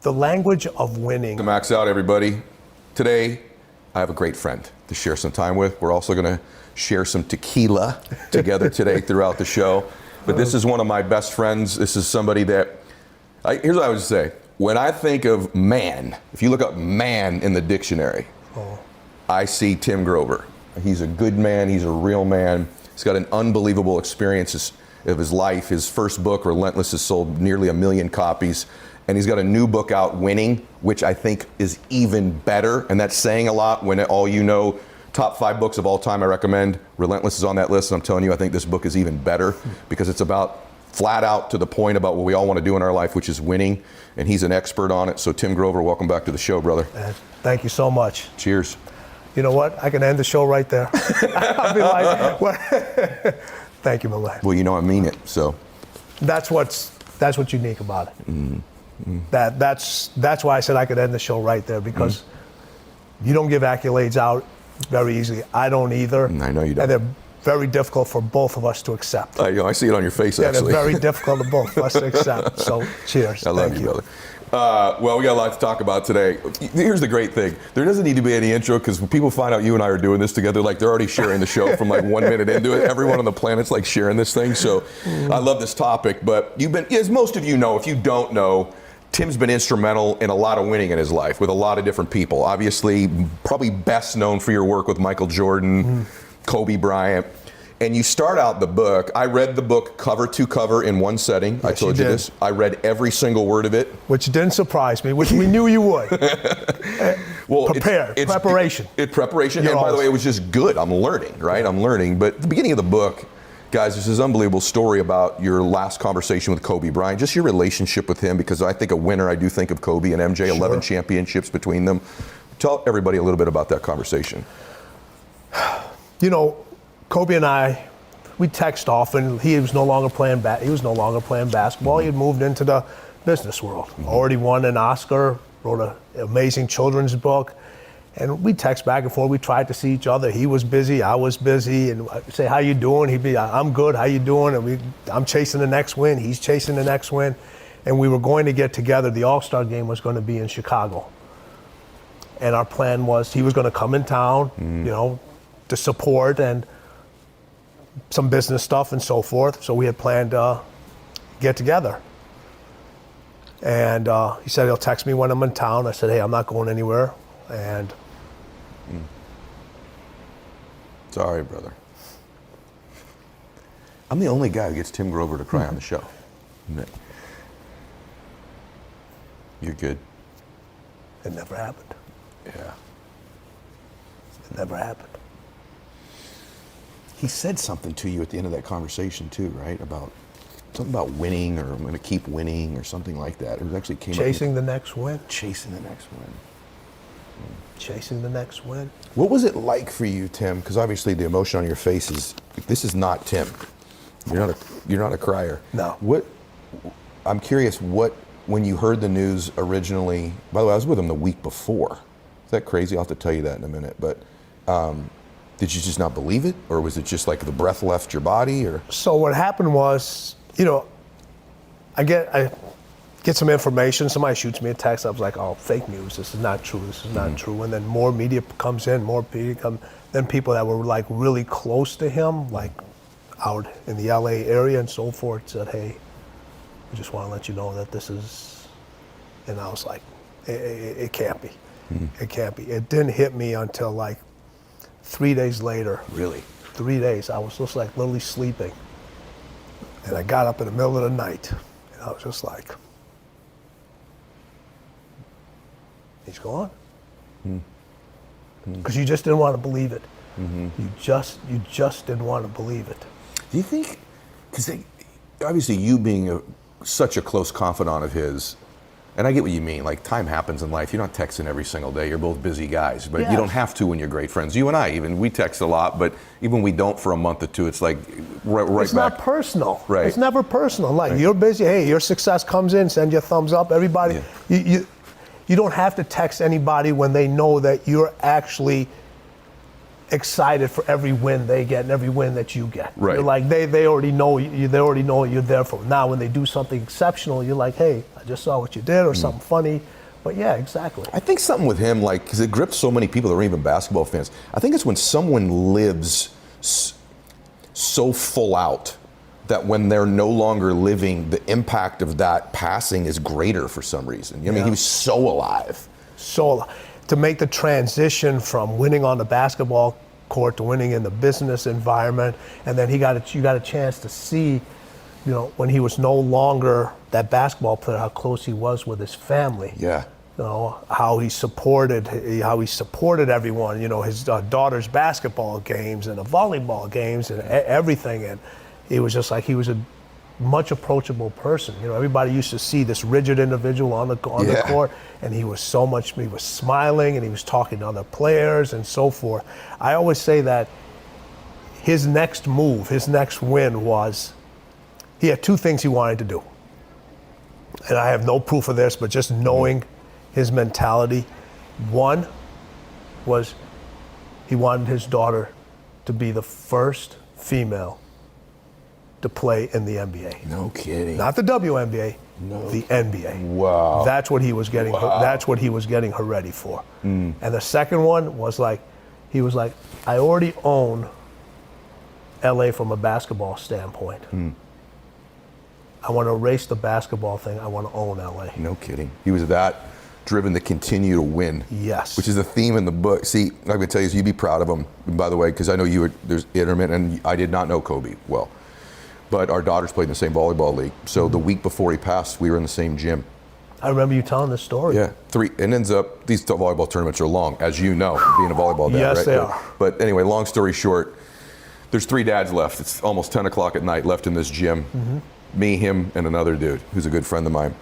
the language of winning. To max out, everybody, today I have a great friend to share some time with. We're also going to share some tequila together today throughout the show. But this is one of my best friends. This is somebody that, here's what I would say. When I think of man, if you look up man in the dictionary, I see Tim Grover. He's a good man. He's a real man. He's got an unbelievable experience of his life. His first book, Relentless, has sold nearly 1 million copies. And he's got a new book out, Winning, which I think is even better. And that's saying a lot when all you know, top 5 books of all time I recommend. Relentless is on that list. And I'm telling you, I think this book is even better because it's about flat out to the point about what we all want to do in our life, which is winning. And he's an expert on it. So Tim Grover, welcome back to the show, brother. Thank you so much. Cheers. You know what? I can end the show right there. I'll be like, what? Thank you, Mylett. Well, you know I mean it, so. That's what's unique about it. That's why I said I could end the show right there, because you don't give accolades out very easily. I don't either. I know you don't. And they're very difficult for both of us to accept. I see it on your face, actually. They're very difficult for both of us to accept. So cheers. I love you, brother. Well, we got a lot to talk about today. Here's the great thing. There doesn't need to be any intro, because when people find out you and I are doing this together, like, they're already sharing the show from like 1 minute into it. Everyone on the planet's like sharing this thing. So I love this topic. But you've been, as most of you know, if you don't know, Tim's been instrumental in a lot of winning in his life with a lot of different people. Obviously, probably best known for your work with Michael Jordan, Kobe Bryant. And you start out the book. I read the book cover to cover in one setting. Yes, I told you this. I read every single word of it. Which didn't surprise me, which we knew you would. Well, preparation. Preparation. And by the way, it was just good. I'm learning, right? I'm learning. But at the beginning of the book, guys, there's this unbelievable story about your last conversation with Kobe Bryant, just your relationship with him, because I think a winner, I do think of Kobe and MJ, 11 championships between them. Tell everybody a little bit about that conversation. You know, Kobe and I, we text often. He was no longer playing basketball. He had moved into the business world. Already won an Oscar, wrote an amazing children's book. And we text back and forth. We tried to see each other. He was busy, I was busy. And I'd say, how you doing? He'd be, I'm good, how you doing? And I'm chasing the next win, he's chasing the next win. And we were going to get together. The All-Star game was going to be in Chicago. And our plan was he was going to come in town, you know, to support and some business stuff and so forth. So we had planned to get together. And he said he'll text me when I'm in town. I said, hey, I'm not going anywhere. And sorry, brother. I'm the only guy who gets Tim Grover to cry on the show. You're good. It never happened. Yeah. It never happened. He said something to you at the end of that conversation too, right? About something about winning, or I'm going to keep winning, or something like that. It actually came chasing the next win. Chasing the next win. Chasing the next win. What was it like for you, Tim? Because obviously the emotion on your face is, this is not Tim. You're not a crier. No. I'm curious, when you heard the news originally, by the way, I was with him the week before. Is that crazy? I'll have to tell you that in a minute. But did you just not believe it? Or was it just like the breath left your body? Or so what happened was, you know, I get some information, somebody shoots me a text, I was like, oh, fake news, this is not true, this is not true. And then more media comes in, then people that were like really close to him, like out in the LA area and so forth, said, hey, we just want to let you know that this is, and I was like, it can't be. It can't be. It didn't hit me until like 3 days later. Really? 3 days. I was just like literally sleeping. And I got up in the middle of the night and I was just like, he's gone. Because you just didn't want to believe it. You just didn't want to believe it. Do you think, because obviously you being such a close confidant of his, and I get what you mean, like time happens in life. You're not texting every single day. You're both busy guys, but you don't have to when you're great friends. You and I, we text a lot, but even when we don't for a month or two, it's like right it's back. Not personal. Right. It's never personal. Like you're busy, hey, your success comes in, send you a thumbs up, everybody. Yeah. You don't have to text anybody when they know that you're actually excited for every win they get and every win that you get. Right. You're like, they already know you, they already know what you're there for. Now when they do something exceptional, you're like, hey, I just saw what you did, or something funny. But yeah, exactly. I think something with him, like, because it grips so many people that aren't even basketball fans. I think it's when someone lives so full out that when they're no longer living, the impact of that passing is greater for some reason. I mean, he was so alive. So to make the transition from winning on the basketball court to winning in the business environment, and then you got a chance to see, when he was no longer that basketball player, how close he was with his family. Yeah. How he supported everyone. His daughter's basketball games and the volleyball games and everything. And it was just like he was a much approachable person. Everybody used to see this rigid individual on the court, and he was smiling and he was talking to other players and so forth. I always say that his next move, his next win was, he had two things he wanted to do. And I have no proof of this, but just knowing his mentality. One was he wanted his daughter to be the first female to play in the NBA. No kidding. Not the WNBA, the NBA. Wow. That's what he was getting. That's what he was getting her ready for. And the second one was he was like, I already own LA from a basketball standpoint. I want to erase the basketball thing. I want to own LA. No kidding. He was that driven to continue to win. Yes. Which is a theme in the book. See, I'm going to tell you, you'd be proud of him, by the way, because I know there's intermittent, and I did not know Kobe well. But our daughters played in the same volleyball league. So the week before he passed, we were in the same gym. I remember you telling this story. Yeah, it ends up, these volleyball tournaments are long, as you know, being a volleyball dad, yes, right? they are. But anyway, long story short, there's 3 dads left. It's almost 10 o'clock at night left in this gym. Me, him, and another dude who's a good friend of mine.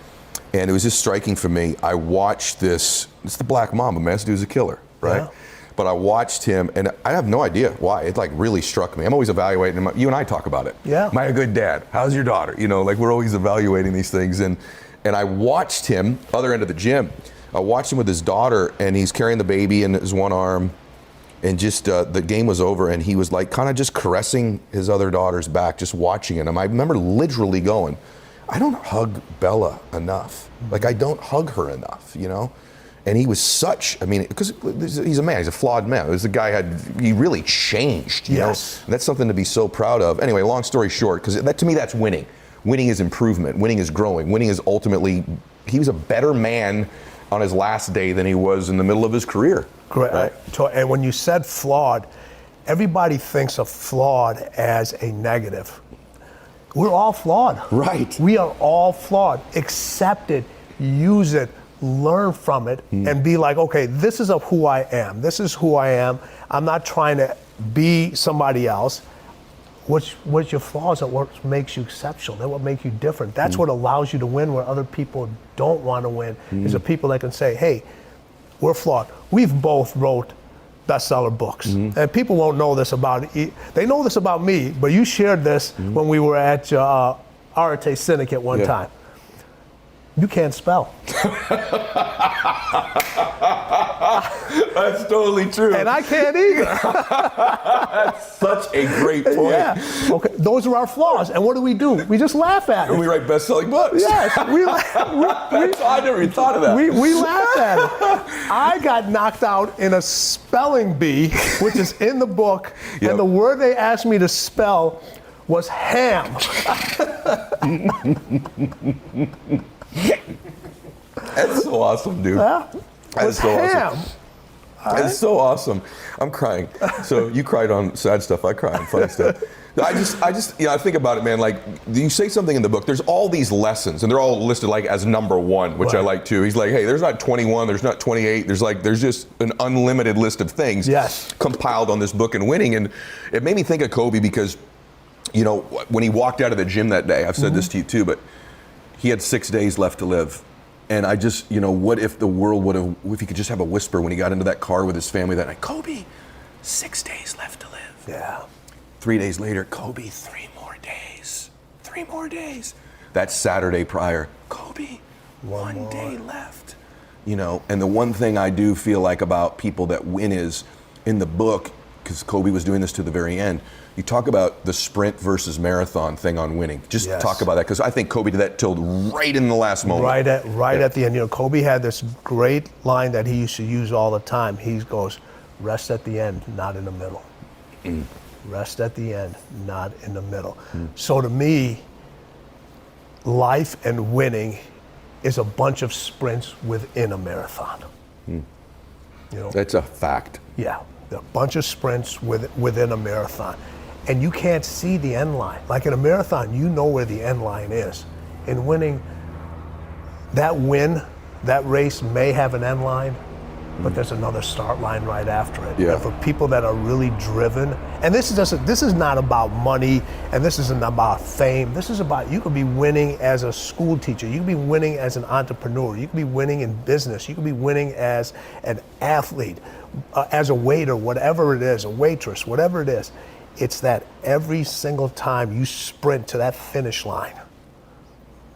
And it was just striking for me. I watched this, it's the Black Mamba, man. This dude's a killer, right? Yeah. But I watched him, and I have no idea why. It really struck me. I'm always evaluating him. You and I talk about it. Yeah. Am I a good dad? How's your daughter? We're always evaluating these things. And I watched him, other end of the gym, I watched him with his daughter, and he's carrying the baby in his one arm, and just the game was over, and he was like kind of just caressing his other daughter's back, just watching it. And I remember literally going, I don't hug Bella enough. I don't hug her enough, And he was because he's a man, he's a flawed man. This guy he really changed, you know? And that's something to be so proud of. Anyway, long story short, because to me that's winning. Winning is improvement, winning is growing, winning is ultimately, he was a better man on his last day than he was in the middle of his career. Correct. Right? And when you said flawed, everybody thinks of flawed as a negative. We're all flawed. Right. We are all flawed. Accept it, use it, learn from it, and be like, okay, this is who I am. This is who I am. I'm not trying to be somebody else. What's your flaws are what makes you exceptional. They're what make you different. That's what allows you to win where other people don't want to win, is the people that can say, hey, we're flawed. We've both wrote bestseller books. And people won't know this about it. They know this about me, but you shared this when we were at Arte Syndicate one time. You can't spell. That's totally true. And I can't either. That's such a great point. Yeah. Okay. Those are our flaws. And what do? We just laugh at it. And we write best-selling books. Yes. I never even thought of that. We laugh at it. I got knocked out in a spelling bee, which is in the book, and the word they asked me to spell was ham. That's so awesome, dude. Yeah. That's so ham. awesome. That's so awesome. I'm crying. So you cried on sad stuff. I cry on funny stuff. I think about it, man. Like, you say something in the book. There's all these lessons, and they're all listed as number 1, which I like too. He's like, hey, there's not 21, there's not 28. There's just an unlimited list of things compiled on this book and winning. And it made me think of Kobe because, when he walked out of the gym that day, I've said this to you too, but he had 6 days left to live. And I just, what if the world if he could just have a whisper when he got into that car with his family that night, Kobe, 6 days left to live. Yeah. 3 days later, Kobe, 3 more days. 3 more days. That Saturday prior, Kobe, one day left. And the one thing I do feel like about people that win is, in the book, because Kobe was doing this to the very end. You talk about the sprint versus marathon thing on winning. Just talk about that, because I think Kobe did that till right in the last moment. Right at the end. You know, Kobe had this great line that he used to use all the time. He goes, rest at the end, not in the middle. Rest at the end, not in the middle. So to me, life and winning is a bunch of sprints within a marathon. You know, That's a fact. yeah, a bunch of sprints within a marathon. And you can't see the end line. Like in a marathon, you know where the end line is. In winning, that race may have an end line, but there's another start line right after it. Yeah. And for people that are really driven, and this is not about money, and this isn't about fame. This is about, you could be winning as a school teacher, you could be winning as an entrepreneur, you could be winning in business, you could be winning as an athlete, as a waiter, whatever it is, a waitress, whatever it is. It's that every single time you sprint to that finish line,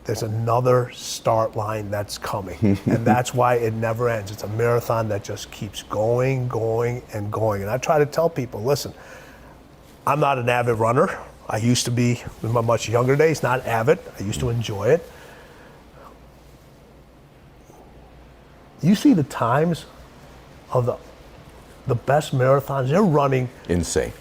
there's another start line that's coming. And that's why it never ends. It's a marathon that just keeps going, going, and going. And I try to tell people, listen, I'm not an avid runner. I used to be in my much younger days, not avid. I used to enjoy it. You see the times of the best marathons, they're running Insane.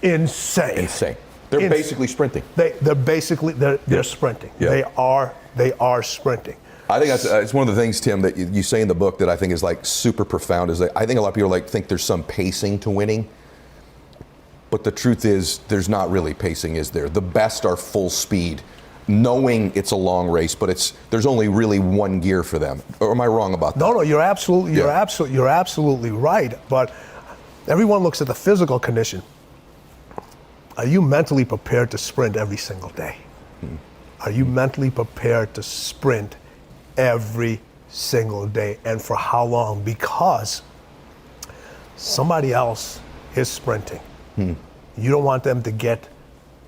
insane. They're basically sprinting. They're sprinting. Yeah. They are sprinting. I think it's one of the things, Tim, that you say in the book that I think is like super profound. Is that I think a lot of people think there's some pacing to winning, but the truth is there's not really pacing, is there? The best are full speed, knowing it's a long race, but there's only really one gear for them. Or am I wrong about that? No, you're absolutely right. But everyone looks at the physical condition. Are you mentally prepared to sprint every single day? Are you mentally prepared to sprint every single day? And for how long? Because somebody else is sprinting. You don't want them to get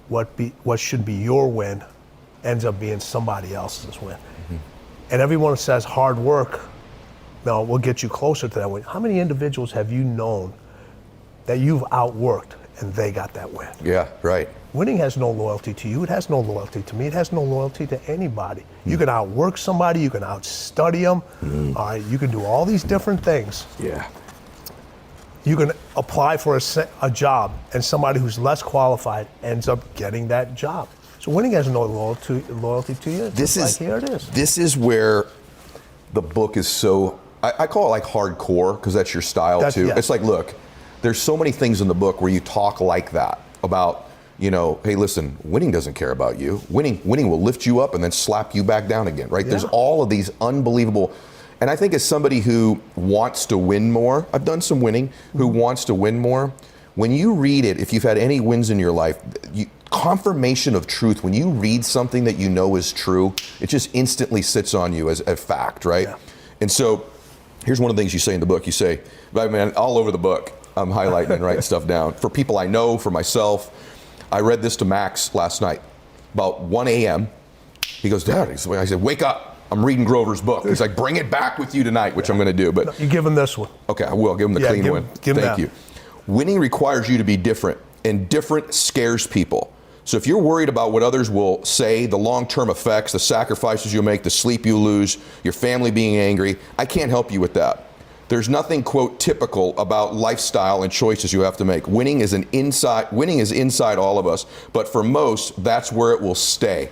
what should be your win ends up being somebody else's win. And everyone says hard work, no, will get you closer to that win. How many individuals have you known that you've outworked and they got that win? Yeah, right. Winning has no loyalty to you. It has no loyalty to me. It has no loyalty to anybody. You can outwork somebody. You can outstudy them. All right, you can do all these different things. Yeah. You can apply for a job, and somebody who's less qualified ends up getting that job. So winning has no loyalty to you. Here it is. This is where the book is so, I call it like hardcore, because that's your style too. Yeah. It's like, look, there's so many things in the book where you talk like that about, hey, listen, winning doesn't care about you. Winning will lift you up and then slap you back down again, right? Yeah. There's all of these unbelievable, and I think as somebody who wants to win more, I've done some winning, who wants to win more, when you read it, if you've had any wins in your life, confirmation of truth, when you read something that you know is true, it just instantly sits on you as a fact, right? Yeah. And so here's one of the things you say in the book. You say, man, all over the book, I'm highlighting and writing stuff down. For people I know, for myself, I read this to Max last night, about 1 a.m. He goes, Dad, I said, wake up. I'm reading Grover's book. He's like, bring it back with you tonight, which I'm going to do. But you give him this one. Okay, I will. Give him the clean one. Thank you. Winning requires you to be different, and different scares people. So if you're worried about what others will say, the long-term effects, the sacrifices you'll make, the sleep you lose, your family being angry, I can't help you with that. There's nothing, quote, typical about lifestyle and choices you have to make. Winning is inside all of us, but for most, that's where it will stay,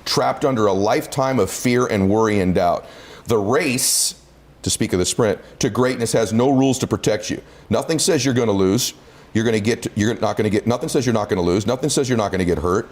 trapped under a lifetime of fear and worry and doubt. The race, to speak of the sprint, to greatness has no rules to protect you. Nothing says you're going to lose. Nothing says you're not going to lose. Nothing says you're not going to get hurt.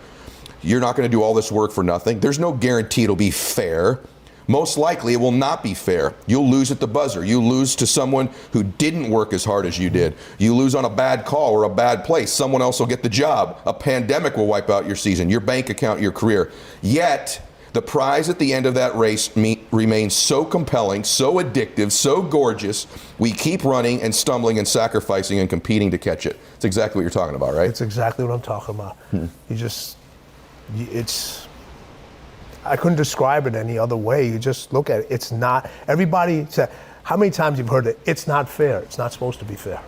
You're not going to do all this work for nothing. There's no guarantee it'll be fair. Most likely it will not be fair. You'll lose at the buzzer. You lose to someone who didn't work as hard as you did. You lose on a bad call or a bad place. Someone else will get the job. A pandemic will wipe out your season, your bank account, your career. Yet, the prize at the end of that race remains so compelling, so addictive, so gorgeous, we keep running and stumbling and sacrificing and competing to catch it. It's exactly what you're talking about, right? It's exactly what I'm talking about. I couldn't describe it any other way. You just look at it. It's not, everybody said, how many times you've heard it? It's not fair. It's not supposed to be fair.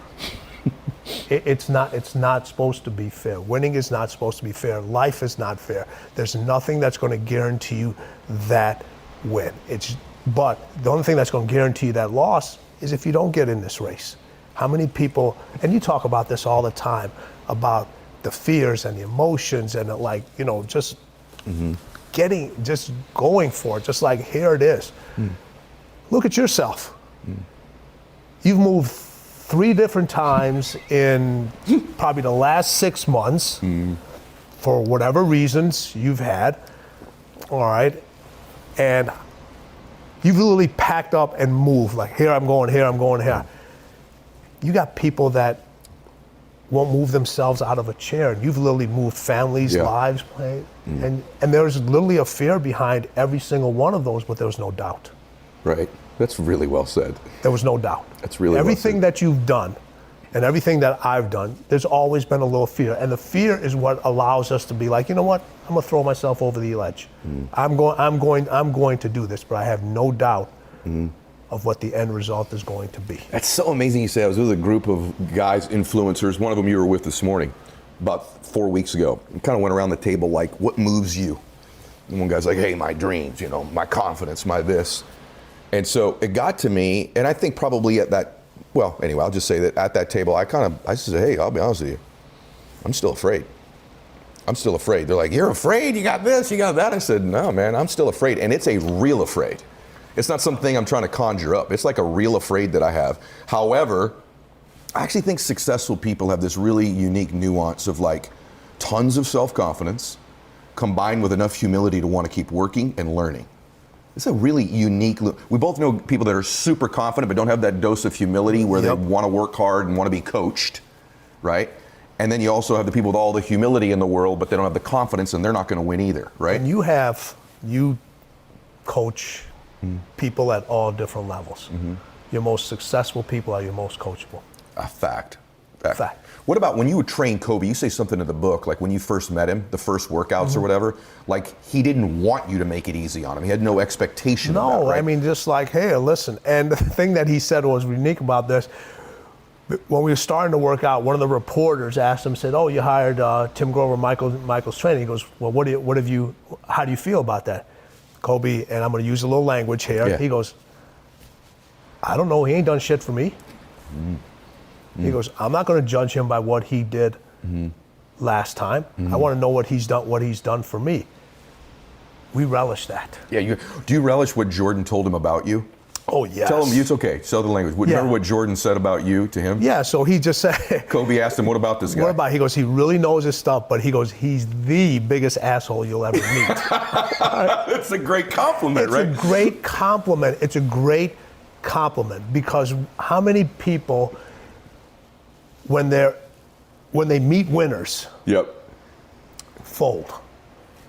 It's not supposed to be fair. Winning is not supposed to be fair. Life is not fair. There's nothing that's going to guarantee you that win. But the only thing that's going to guarantee you that loss is if you don't get in this race. How many people, and you talk about this all the time, about the fears and the emotions and just just going for it, just like here it is. Look at yourself. You've moved 3 different times in probably the last 6 months for whatever reasons you've had, all right? And you've literally packed up and moved, like here I'm going, here I'm going, here. You got people that won't move themselves out of a chair. You've literally moved families, lives, and there's literally a fear behind every single one of those, but there was no doubt. Right. That's really well said. There was no doubt. That's really everything well said. that you've done and everything that I've done, there's always been a little fear. And the fear is what allows us to be like, you know what? I'm gonna throw myself over the ledge. I'm going to do this, but I have no doubt of what the end result is going to be. That's so amazing you say. I was with a group of guys, influencers, one of them you were with this morning, about 4 weeks ago. We kind of went around the table like, what moves you? And one guy's like, hey, my dreams, my confidence, my this. And so it got to me, and I think probably at that, well, anyway, I'll just say that at that table, I said, hey, I'll be honest with you, I'm still afraid. I'm still afraid. They're like, you're afraid? You got this, you got that? I said, no, man, I'm still afraid. And it's a real afraid. It's not something I'm trying to conjure up. It's like a real afraid that I have. However, I actually think successful people have this really unique nuance of like tons of self-confidence combined with enough humility to want to keep working and learning. It's a really unique, we both know people that are super confident but don't have that dose of humility where they want to work hard and want to be coached, right? And then you also have the people with all the humility in the world, but they don't have the confidence and they're not going to win either, right? And you coach people at all different levels. Your most successful people are your most coachable. A fact. What about when you would train Kobe, you say something in the book, like when you first met him, the first workouts or whatever, like he didn't want you to make it easy on him. He had no expectation of that, right? I mean, just like, hey, listen. And the thing that he said was unique about this, when we were starting to work out, one of the reporters asked him, said, oh, you hired Tim Grover, Michael's trainer. He goes, well, how do you feel about that? Kobe, and I'm going to use a little language here. Yeah. He goes, I don't know. He ain't done shit for me. He goes, I'm not going to judge him by what he did last time. I want to know what he's done for me. We relish that. Yeah. Do you relish what Jordan told him about you? Oh, yes. Tell him, it's okay. Tell the language. Remember what Jordan said about you to him? Yeah, so he just said... Kobe asked him, what about this guy? He goes, he really knows his stuff, but he goes, he's the biggest asshole you'll ever meet. It's a great compliment, right? It's a great compliment. It's a great compliment because how many people, when they meet winners, fold.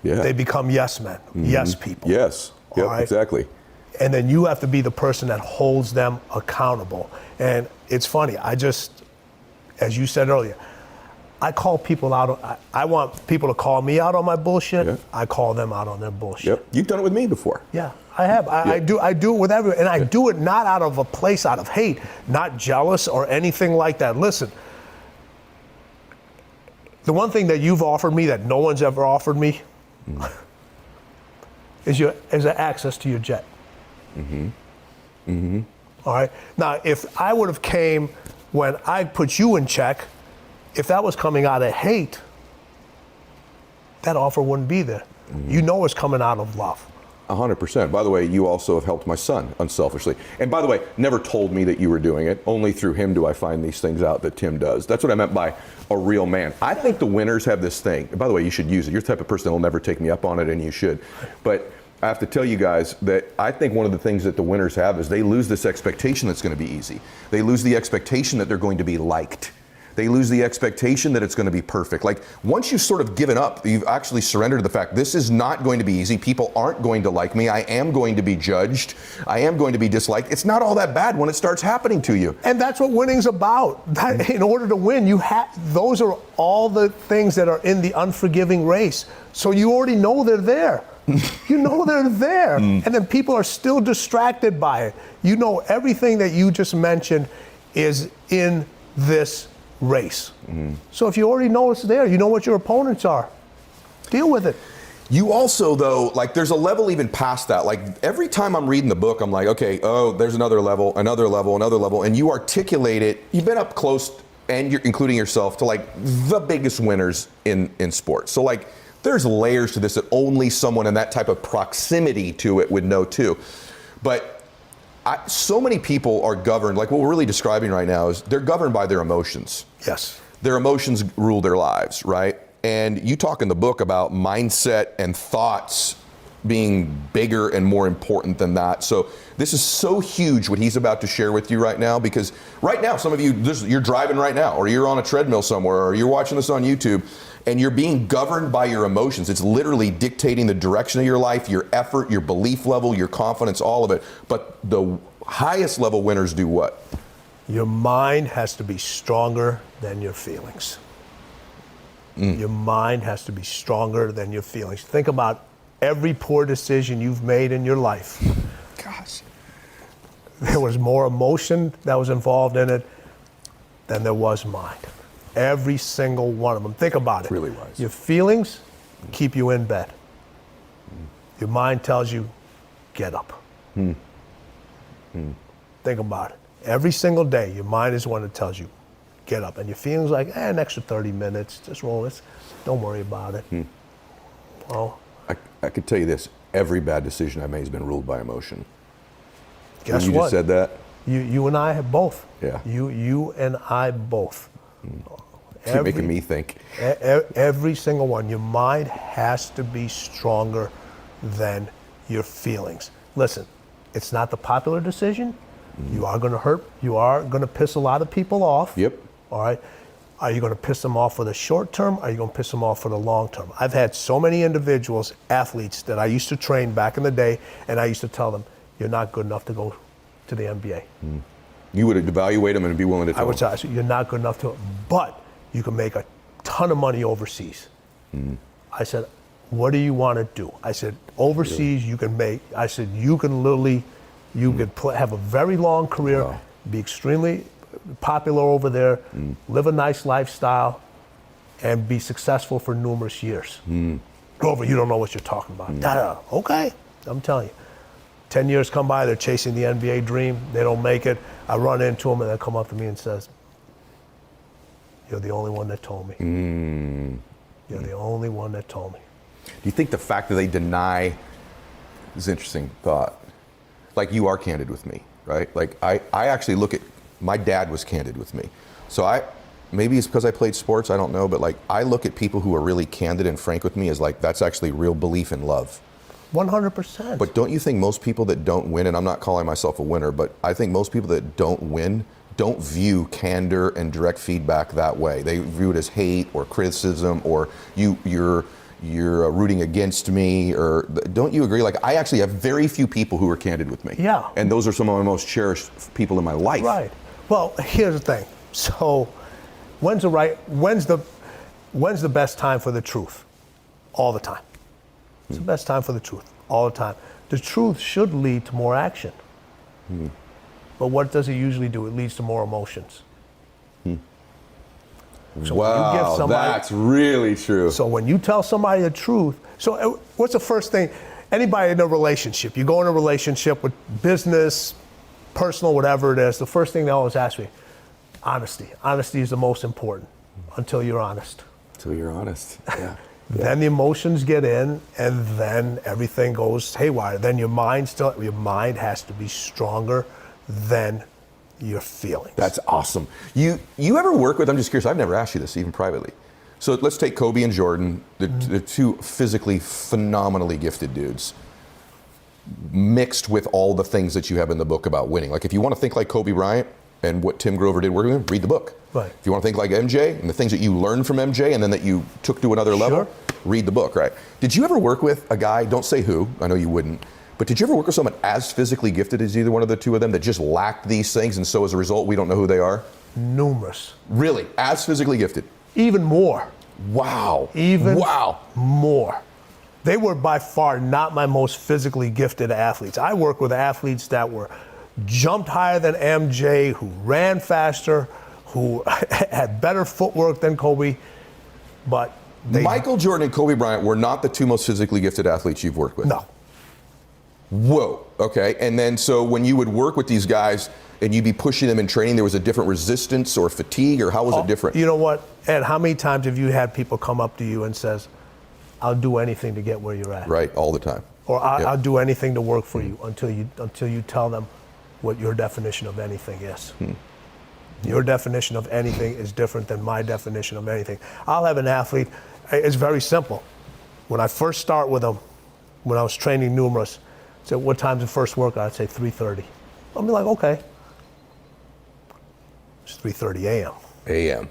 Yeah. They become yes men, yes people. Yes, right? Exactly. And then you have to be the person that holds them accountable. And it's funny, as you said earlier, I call people out. I want people to call me out on my bullshit. Yeah. I call them out on their bullshit. Yep. You've done it with me before. Yeah, I have. I do it with everyone. And I do it not out of a place out of hate, not jealous or anything like that. Listen, the one thing that you've offered me that no one's ever offered me is access to your jet. All right. Now, if I would have came when I put you in check, if that was coming out of hate, that offer wouldn't be there. You know it's coming out of love. 100%. By the way, you also have helped my son unselfishly. And by the way, never told me that you were doing it. Only through him do I find these things out that Tim does. That's what I meant by a real man. I think the winners have this thing. And by the way, you should use it. You're the type of person that will never take me up on it, and you should. But I have to tell you guys that I think one of the things that the winners have is they lose this expectation that's going to be easy. They lose the expectation that they're going to be liked. They lose the expectation that it's going to be perfect. Like once you've sort of given up, you've actually surrendered to the fact this is not going to be easy. People aren't going to like me. I am going to be judged. I am going to be disliked. It's not all that bad when it starts happening to you. And that's what winning's about. In order to win, those are all the things that are in the unforgiving race. So you already know they're there. You know they're there. And then people are still distracted by it. You know everything that you just mentioned is in this race. So if you already know it's there, you know what your opponents are, deal with it. You also, though, like there's a level even past that. Like every time I'm reading the book, I'm like, okay, oh, there's another level, another level, another level. And you articulate it. You've been up close, and you're including yourself, to like the biggest winners in sports. So like there's layers to this that only someone in that type of proximity to it would know too. But so many people are governed, like what we're really describing right now is they're governed by their emotions. Yes. Their emotions rule their lives, right? And you talk in the book about mindset and thoughts being bigger and more important than that. So this is so huge what he's about to share with you right now, because right now, some of you, you're driving right now, or you're on a treadmill somewhere, or you're watching this on YouTube, and you're being governed by your emotions. It's literally dictating the direction of your life, your effort, your belief level, your confidence, all of it. But the highest level winners do what? Your mind has to be stronger than your feelings. Your mind has to be stronger than your feelings. Think about every poor decision you've made in your life. Gosh. There was more emotion that was involved in it than there was mind. Every single one of them. Think about it. Really wise. Your feelings keep you in bed. Your mind tells you, get up. Think about it. Every single day, your mind is the one that tells you, get up. And your feelings like, an extra 30 minutes, just roll this. Don't worry about it. Well, I could tell you this, every bad decision I made has been ruled by emotion. guess you what? just said that? You and I have both. Yeah. You and I both. Keep making me think. Every single one. Your mind has to be stronger than your feelings. Listen, it's not the popular decision. You are going to hurt. You are going to piss a lot of people off. Yep. All right. Are you going to piss them off for the short term? Or are you going to piss them off for the long term? I've had so many individuals, athletes that I used to train back in the day, and I used to tell them, you're not good enough to go to the NBA. You would evaluate them and be willing to tell I would them. say, you're not good enough to, but you can make a ton of money overseas. I said, what do you want to do? I said, overseas you can make, I said, you can literally, you could have a very long career, Wow. be extremely popular over there, live a nice lifestyle, and be successful for numerous years. Grover, you don't know what you're talking about. Okay, I'm telling you. 10 years come by, they're chasing the NBA dream, they don't make it. I run into them and they come up to me and says, you're the only one that told me. You're the only one that told me. Do you think the fact that they deny is an interesting thought? Like you are candid with me, right? Like I actually look at, my dad was candid with me. So maybe it's because I played sports, I don't know, but like I look at people who are really candid and frank with me as like, that's actually real belief in love. 100%. But don't you think most people that don't win, and I'm not calling myself a winner, but I think most people that don't win don't view candor and direct feedback that way. They view it as hate or criticism, or you're rooting against me, or don't you agree? Like I actually have very few people who are candid with me. Yeah. And those are some of my most cherished people in my life. Right. Well, here's the thing. So when's the best time for the truth? All the time. It's the best time for the truth, all the time. The truth should lead to more action. But what does it usually do? It leads to more emotions. So when you give somebody, that's really true. so when you tell somebody the truth, so what's the first thing? Anybody in a relationship, you go in a relationship with business, personal, whatever it is, the first thing they always ask me, honesty. Honesty is the most important until you're honest. Until you're honest, yeah. Then the emotions get in, and then everything goes haywire. Then your mind has to be stronger than your feelings. That's awesome. You ever work with, I'm just curious, I've never asked you this even privately. So let's take Kobe and Jordan, the two physically phenomenally gifted dudes, mixed with all the things that you have in the book about winning. Like if you want to think like Kobe Bryant and what Tim Grover did working with him, read the book. Right. If you want to think like MJ and the things that you learned from MJ and then that you took to another level, read the book, right? Did you ever work with a guy, don't say who, I know you wouldn't, but did you ever work with someone as physically gifted as either one of the two of them that just lacked these things, and so as a result, we don't know who they are? Numerous. Really? As physically gifted? Even more. Wow. Even wow. more. They were by far not my most physically gifted athletes. I worked with athletes that jumped higher than MJ, who ran faster, who had better footwork than Kobe, but Michael Jordan and Kobe Bryant were not the two most physically gifted athletes you've worked with. No. Whoa. Okay. And then so when you would work with these guys and you'd be pushing them in training, there was a different resistance or fatigue, or how was it different? You know what, Ed, how many times have you had people come up to you and says, I'll do anything to get where you're at? Right. All the time. Or I'll do anything to work for you until you tell them what your definition of anything is. Your definition of anything is different than my definition of anything. I'll have an athlete, it's very simple. When I first start with them, when I was training numerous, said, what time's the first workout? I'd say 3:30. I'll be like, okay. It's 3:30 a.m. AM.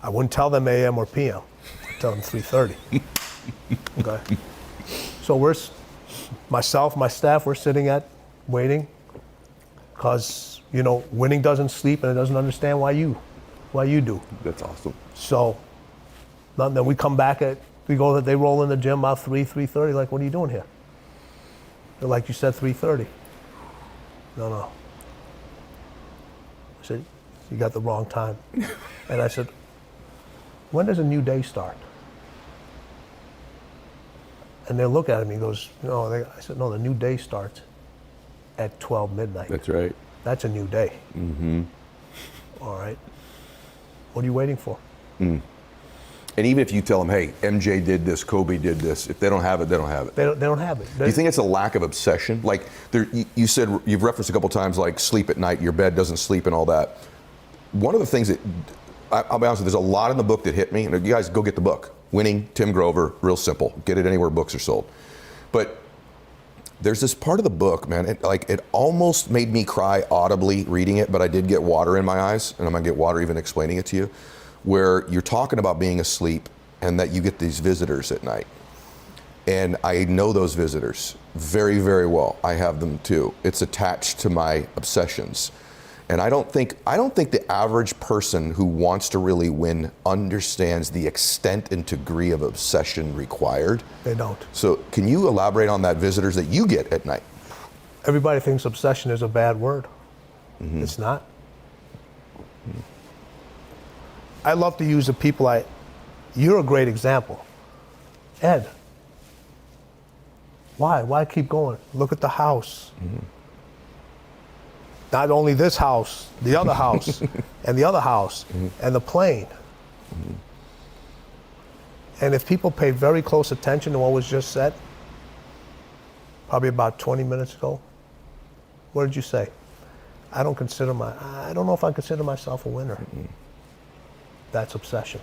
I wouldn't tell them a.m. or p.m. I'd tell them 3:30. Okay. So myself, my staff, we're sitting waiting, because winning doesn't sleep and it doesn't understand why you do. That's awesome. So then we come back they roll in the gym about 3:30. Like, what are you doing here? They're like, you said 3:30. No. I said, you got the wrong time. And I said, when does a new day start? And they look at me and goes, I said, no, the new day starts at 12 midnight. That's right. That's a new day. Mm-hmm. All right. What are you waiting for? Mm. And even if you tell them, hey, MJ did this, Kobe did this, if they don't have it, they don't have it. They don't have it. Do you think it's a lack of obsession? Like you said, you've referenced a couple times, like sleep at night, your bed doesn't sleep and all that. One of the things that, I'll be honest with you, there's a lot in the book that hit me, and you guys go get the book. Winning, Tim Grover, real simple. Get it anywhere books are sold. But there's this part of the book, man, it almost made me cry audibly reading it, but I did get water in my eyes, and I'm gonna get water even explaining it to you, where you're talking about being asleep and that you get these visitors at night. And I know those visitors very, very well. I have them too. It's attached to my obsessions. And I don't think the average person who wants to really win understands the extent and degree of obsession required. They don't. So can you elaborate on that visitors that you get at night? Everybody thinks obsession is a bad word. Mm-hmm. It's not. Mm-hmm. I love to use the people you're a great example. Ed, why keep going? Look at the house. Mm-hmm. Not only this house, the other house, and the other house, and the plane. Mm-hmm. And if people pay very close attention to what was just said, probably about 20 minutes ago, what did you say? I don't know if I consider myself a winner. Mm-hmm. That's obsession.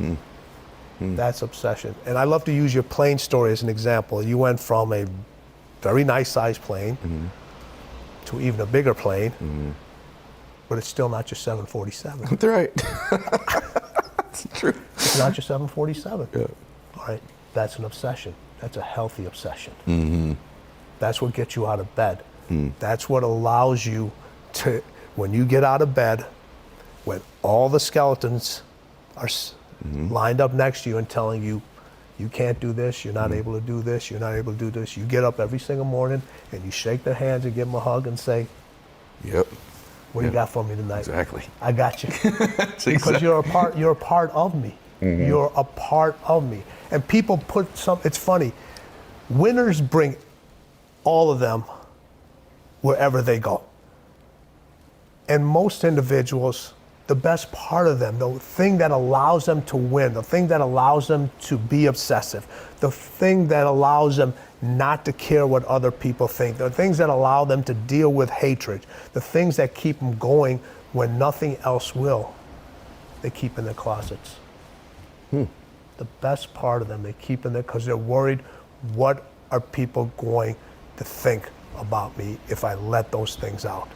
Mm-hmm. That's obsession. And I love to use your plane story as an example. You went from a very nice sized plane to even a bigger plane, but it's still not your 747. That's right. That's true. It's not your 747. Yeah. All right, that's an obsession. That's a healthy obsession. Mm-hmm. That's what gets you out of bed. That's what allows you to, when you get out of bed, when all the skeletons are lined up next to you and telling you, you can't do this, you're not able to do this, you're not able to do this. You get up every single morning and you shake their hands and give them a hug and say, yep. What do you got for me tonight? Exactly. I got you. Because you're a part of me. Mm-hmm. You're a part of me. And people it's funny, winners bring all of them wherever they go. And most individuals, the best part of them, the thing that allows them to win, the thing that allows them to be obsessive, the thing that allows them not to care what other people think, the things that allow them to deal with hatred, the things that keep them going when nothing else will, they keep in their closets. The best part of them, they keep in there because they're worried, what are people going to think about me if I let those things out?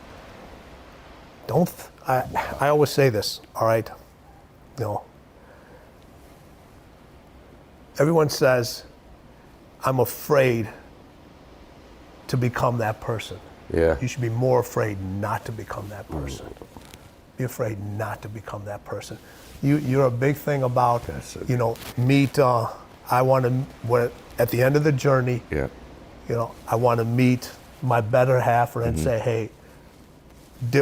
I always say this, all right? Everyone says, I'm afraid to become that person. Yeah. You should be more afraid not to become that person. Be afraid not to become that person. You're a big thing about, meet, I want to, at the end of the journey, I want to meet my better half and say, hey,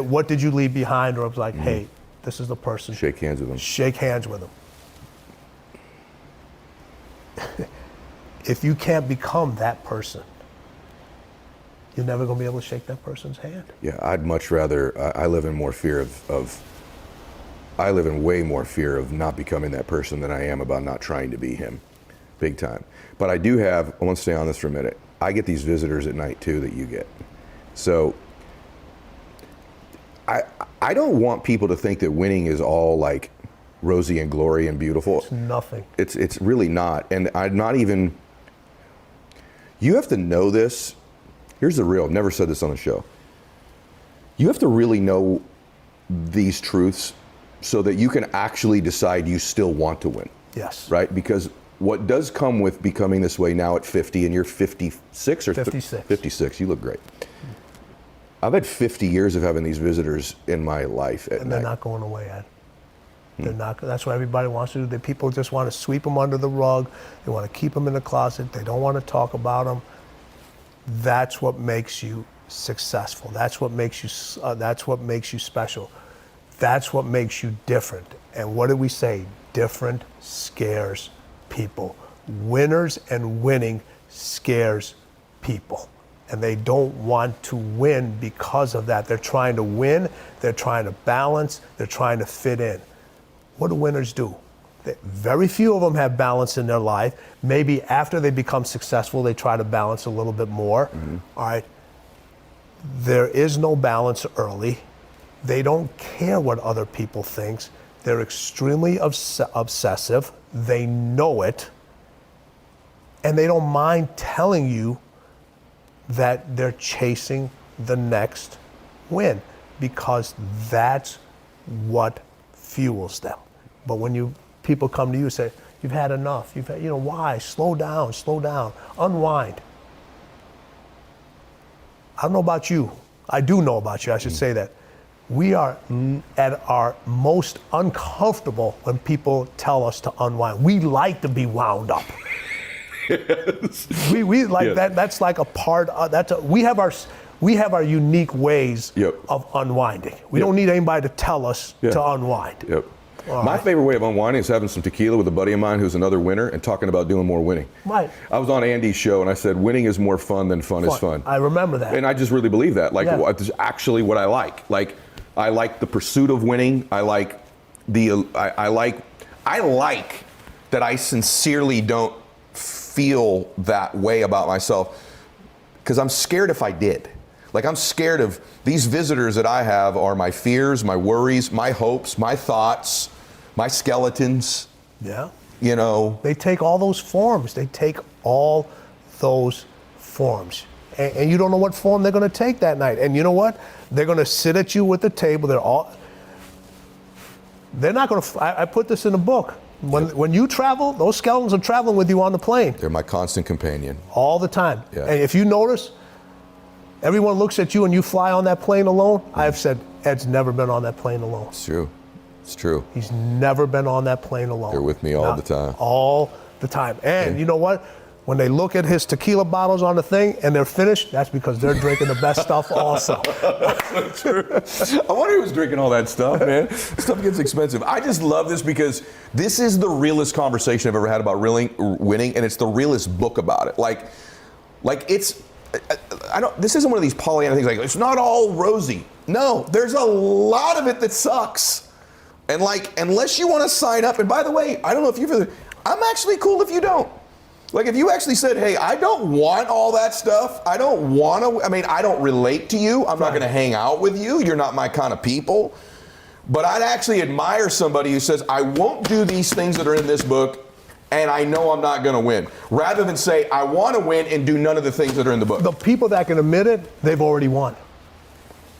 what did you leave behind? Or I was like, hey, This is the person. Shake hands with them. Shake hands with them. If you can't become that person, you're never going to be able to shake that person's hand. Yeah, I'd much rather, I live in more fear I live in way more fear of not becoming that person than I am about not trying to be him, big time. But I do have, I want to stay on this for a minute. I get these visitors at night too that you get. So I don't want people to think that winning is all like rosy and glory and beautiful. It's nothing. It's really not. And I'm not even, you have to know this. Here's the real, I've never said this on the show. You have to really know these truths so that you can actually decide you still want to win. Yes. Right? Because what does come with becoming this way now at 50, and you're 56 or 56. 56, you look great. I've had 50 years of having these visitors in my life at And night. they're not going away, Ed. They're not. That's what everybody wants to do. People just want to sweep them under the rug. They want to keep them in the closet. They don't want to talk about them. That's what makes you successful. That's what makes you. That's what makes you special. That's what makes you different. And what did we say? Different scares people. Winners and winning scares people. And they don't want to win because of that. They're trying to win. They're trying to balance. They're trying to fit in. What do winners do? Very few of them have balance in their life. Maybe after they become successful, they try to balance a little bit more. Mm-hmm. All right. There is no balance early. They don't care what other people think. They're extremely obsessive. They know it. And they don't mind telling you that they're chasing the next win because that's what fuels them. But when people come to you and say, you've had enough, why? Slow down, unwind. I don't know about you. I do know about you, I should say that. We are at our most uncomfortable when people tell us to unwind. We like to be wound up. Yes. We like that. That's like a part of, we have our unique ways of unwinding. We don't need anybody to tell us to unwind. Yep. My favorite way of unwinding is having some tequila with a buddy of mine who's another winner and talking about doing more winning. Right. I was on Andy's show and I said, winning is more fun than fun is fun. I remember that. And I just really believe that. Like, it's actually what I like. Like, I like the pursuit of winning. I like I like that I sincerely don't feel that way about myself because I'm scared if I did. Like, I'm scared of these visitors that I have are my fears, my worries, my hopes, my thoughts, my skeletons. Yeah. They take all those forms. And you don't know what form they're going to take that night. And you know what? They're going to sit at you with the table. They're not going to, I put this in a book. When you travel, those skeletons are traveling with you on the plane. They're my constant companion. All the time. Yeah. And if you notice, everyone looks at you and you fly on that plane alone. I have said, Ed's never been on that plane alone. It's true. It's true. He's never been on that plane alone. They're with me all the time. All the time. And you know what? When they look at his tequila bottles on the thing and they're finished, that's because they're drinking the best stuff also. That's so true. I wonder who's drinking all that stuff, man. Stuff gets expensive. I just love this because this is the realest conversation I've ever had about winning, and it's the realest book about it. Like it's, this isn't one of these Pollyanna things like, it's not all rosy. No, there's a lot of it that sucks. And unless you want to sign up, and by the way, I don't know if I'm actually cool if you don't. Like, if you actually said, hey, I don't want all that stuff. I don't relate to you. I'm not going to hang out with you. You're not my kind of people. But I'd actually admire somebody who says, I won't do these things that are in this book, and I know I'm not going to win. Rather than say, I want to win and do none of the things that are in the book. The people that can admit it, they've already won.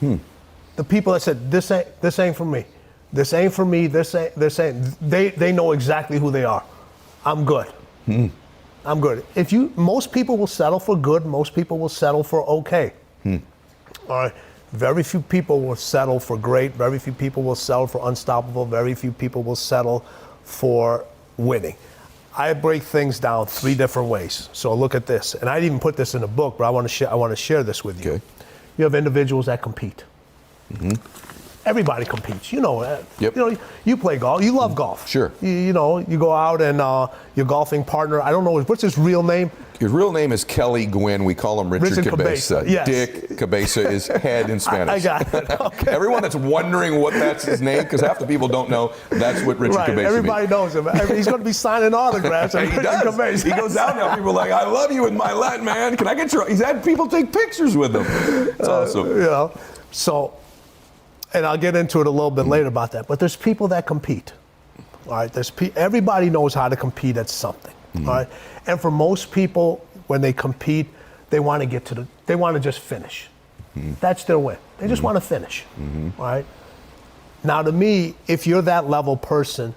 The people that said, this ain't for me. This ain't for me. This ain't. They know exactly who they are. I'm good. I'm good. Most people will settle for good. Most people will settle for okay. All right. Very few people will settle for great. Very few people will settle for unstoppable. Very few people will settle for winning. I break things down 3 different ways. So look at this. And I didn't even put this in a book, but I want to share this with you. Okay. You have individuals that compete. everybody competes. You know that. Yep. You know, you play golf. You love golf. Sure. You know, you go out and your golfing partner. I don't know what's his real name. His real name is Kelly Gwynn. We call him Richard Cabeza. Yes. Dick Cabeza is head in Spanish. I got it. Okay. Everyone that's wondering what that's his name, because half the people don't know, that's what Richard Cabeza Everybody means. knows him. He's going to be signing autographs. He does. Cabeza. He goes out now. People are like, I love you with Mylett, man. Can I get your? He's had people take pictures with him. It's awesome. You know, so, and I'll get into it a little bit later about that. But there's people that compete. All right. Everybody knows how to compete at something. All right. And for most people, when they compete, they want to get to they want to just finish. That's their win. They just want to finish. All right. Now, to me, if you're that level person,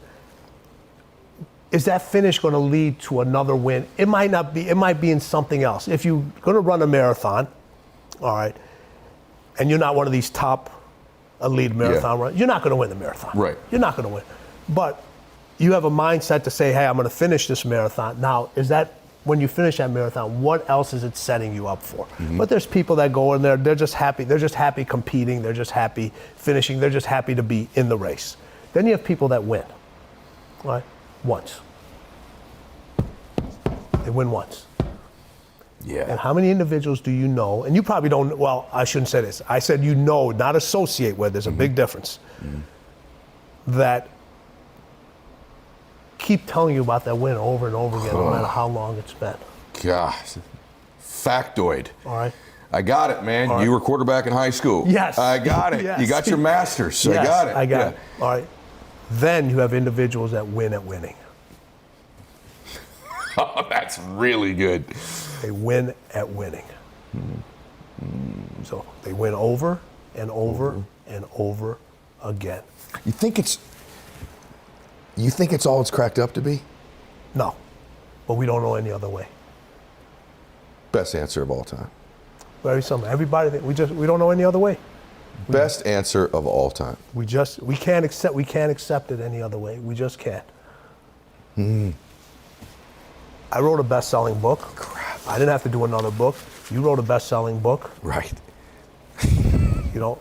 is that finish going to lead to another win? It might not be. It might be in something else. If you're going to run a marathon, all right, and you're not one of these top elite marathon runners, you're not going to win the marathon. Right. You're not going to win. But you have a mindset to say, hey, I'm going to finish this marathon. Now, is that when you finish that marathon, what else is it setting you up for? But there's people that go in there, they're just happy. They're just happy competing. They're just happy finishing. They're just happy to be in the race. Then you have people that win, right? Once. They win once. Yeah. And how many individuals do you know, and you probably don't, well, I shouldn't say this. I said you know, not associate with. There's a big difference. That keep telling you about that win over and over again, no matter how long it's been. Gosh. Factoid. All right. I got it, man. All right. You were quarterback in high school. Yes. I got it. Yes. You got your master's. Yes, I got it. I got it. All right. Then you have individuals that win at winning. Oh, that's really good. They win at winning. So they win over and over and over again. You think it's all it's cracked up to be? No, but we don't know any other way. Best answer of all time. Very simple. Everybody, we don't know any other way. Best answer of all time. We can't accept it any other way. We just can't. I wrote a best-selling book. Crap. I didn't have to do another book. You wrote a best-selling book. Right. You know.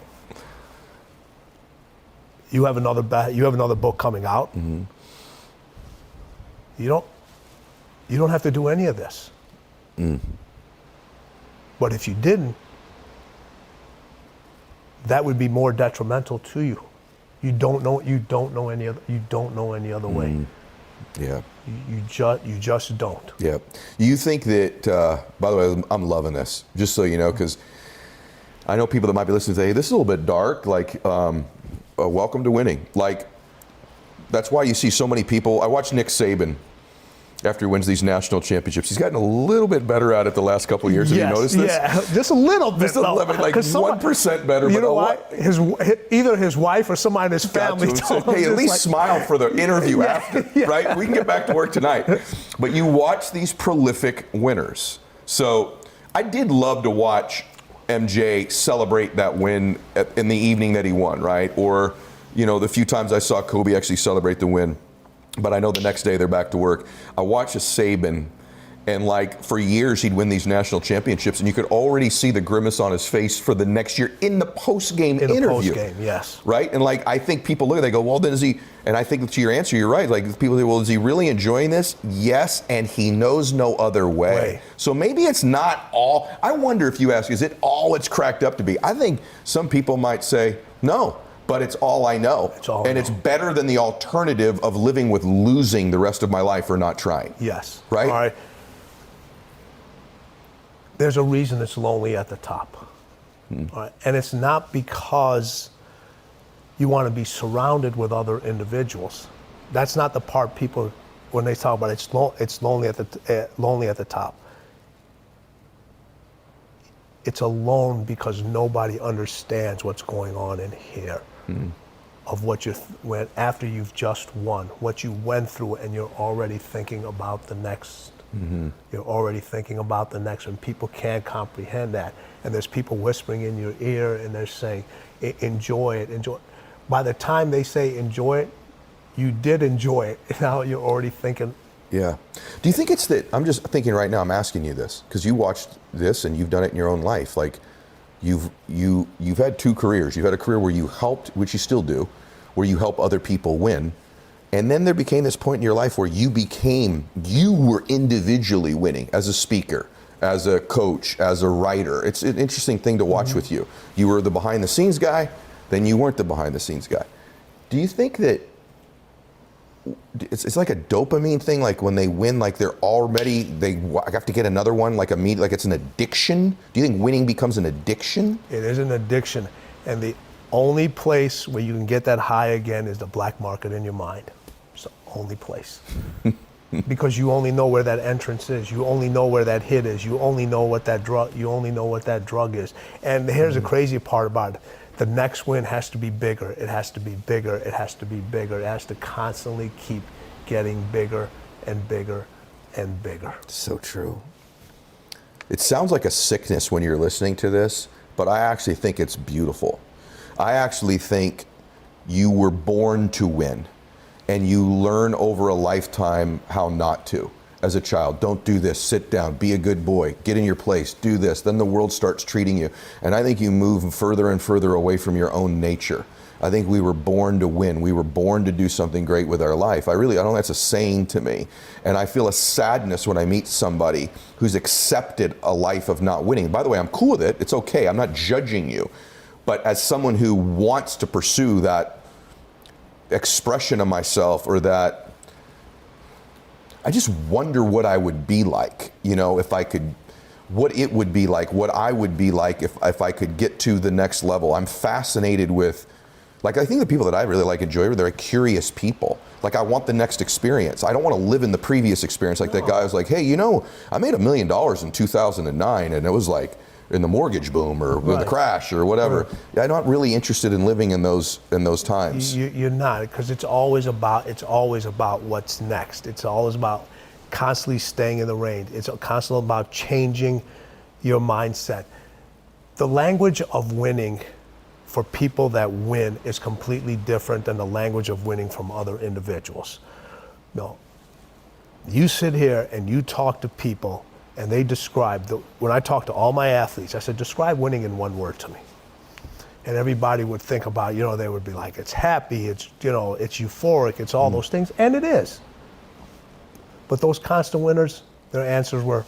You have another book coming out. You don't have to do any of this. But if you didn't, that would be more detrimental to you. You don't know any other way. Yeah. You just don't. Yeah. You think that, by the way, I'm loving this, just so you know, because I know people that might be listening say, hey, this is a little bit dark, like, welcome to winning. Like, that's why you see so many people. I watched Nick Saban after he wins these national championships. He's gotten a little bit better at it the last couple of years. Have you noticed this? Yeah, just a little bit. Just a little bit, like 1% better. You but know what? Either his wife or somebody in his family told him. Hey, at least smile for the interview after, yeah. right? We can get back to work tonight. But you watch these prolific winners. So I did love to watch MJ celebrate that win in the evening that he won, right? Or, you know, the few times I saw Kobe actually celebrate the win. But I know the next day they're back to work. I watched a Saban, and like for years he'd win these national championships, and you could already see the grimace on his face for the next year in the post-game interview. In the post-game, yes. Right? And like I think people look, they go, well, then is he? And I think to your answer, you're right. Like people say, well, is he really enjoying this? Yes, and he knows no other way. So maybe it's not all. I wonder if you ask, is it all it's cracked up to be? I think some people might say no. But it's all I know. It's better than the alternative of living with losing the rest of my life or not trying. Yes. Right? All right. There's a reason it's lonely at the top. All right? And it's not because you want to be surrounded with other individuals. That's not the part people, when they talk about it's lonely at the top. It's alone because nobody understands what's going on in here. Of what after you've just won, what you went through, and you're already thinking about the next. You're already thinking about the next, and people can't comprehend that. And there's people whispering in your ear, and they're saying, "Enjoy it, enjoy it." By the time they say enjoy it, you did enjoy it. Now you're already thinking. Yeah. Do you think it's that? I'm just thinking right now. I'm asking you this because you watched this and you've done it in your own life. Like, you've had two careers. You've had a career where you helped, which you still do, where you help other people win. And then there became this point in your life where you were individually winning as a speaker, as a coach, as a writer. It's an interesting thing to watch with you. You were the behind the scenes guy, then you weren't the behind the scenes guy. Do you think that it's like a dopamine thing, like when they win, like they have to get another one, like it's an addiction? Do you think winning becomes an addiction? It is an addiction. And the only place where you can get that high again is the black market in your mind. It's the only place. Because you only know where that entrance is. You only know where that hit is. You only know what that drug is. And here's the crazy part about it. The next win has to be bigger. It has to be bigger. It has to be bigger. It has to constantly keep getting bigger and bigger and bigger. So true. It sounds like a sickness when you're listening to this, but I actually think it's beautiful. I actually think you were born to win, and you learn over a lifetime how not to. As a child, don't do this, sit down, be a good boy, get in your place, do this. Then the world starts treating you. And I think you move further and further away from your own nature. I think we were born to win. We were born to do something great with our life. I don't know, that's a saying to me. And I feel a sadness when I meet somebody who's accepted a life of not winning. By the way, I'm cool with it. It's okay. I'm not judging you. But as someone who wants to pursue that expression of myself, or that, I just wonder what I would be like, if I could, what it would be like, what I would be like if I could get to the next level. I'm fascinated with, I think the people that I really enjoy, they're curious people. I want the next experience. I don't want to live in the previous experience. That guy was like, hey, I made $1 million in 2009, and it was like in the mortgage boom or in the crash or whatever. I'm not really interested in living in those times. You're not, because it's always about what's next. It's always about constantly staying in the range. It's constantly about changing your mindset. The language of winning for people that win is completely different than the language of winning from other individuals. You sit here and you talk to people, and they describe, when I talk to all my athletes, I said, describe winning in one word to me. And everybody would think about, they would be like, it's happy, it's euphoric, it's all those things, and it is. But those constant winners, their answers were,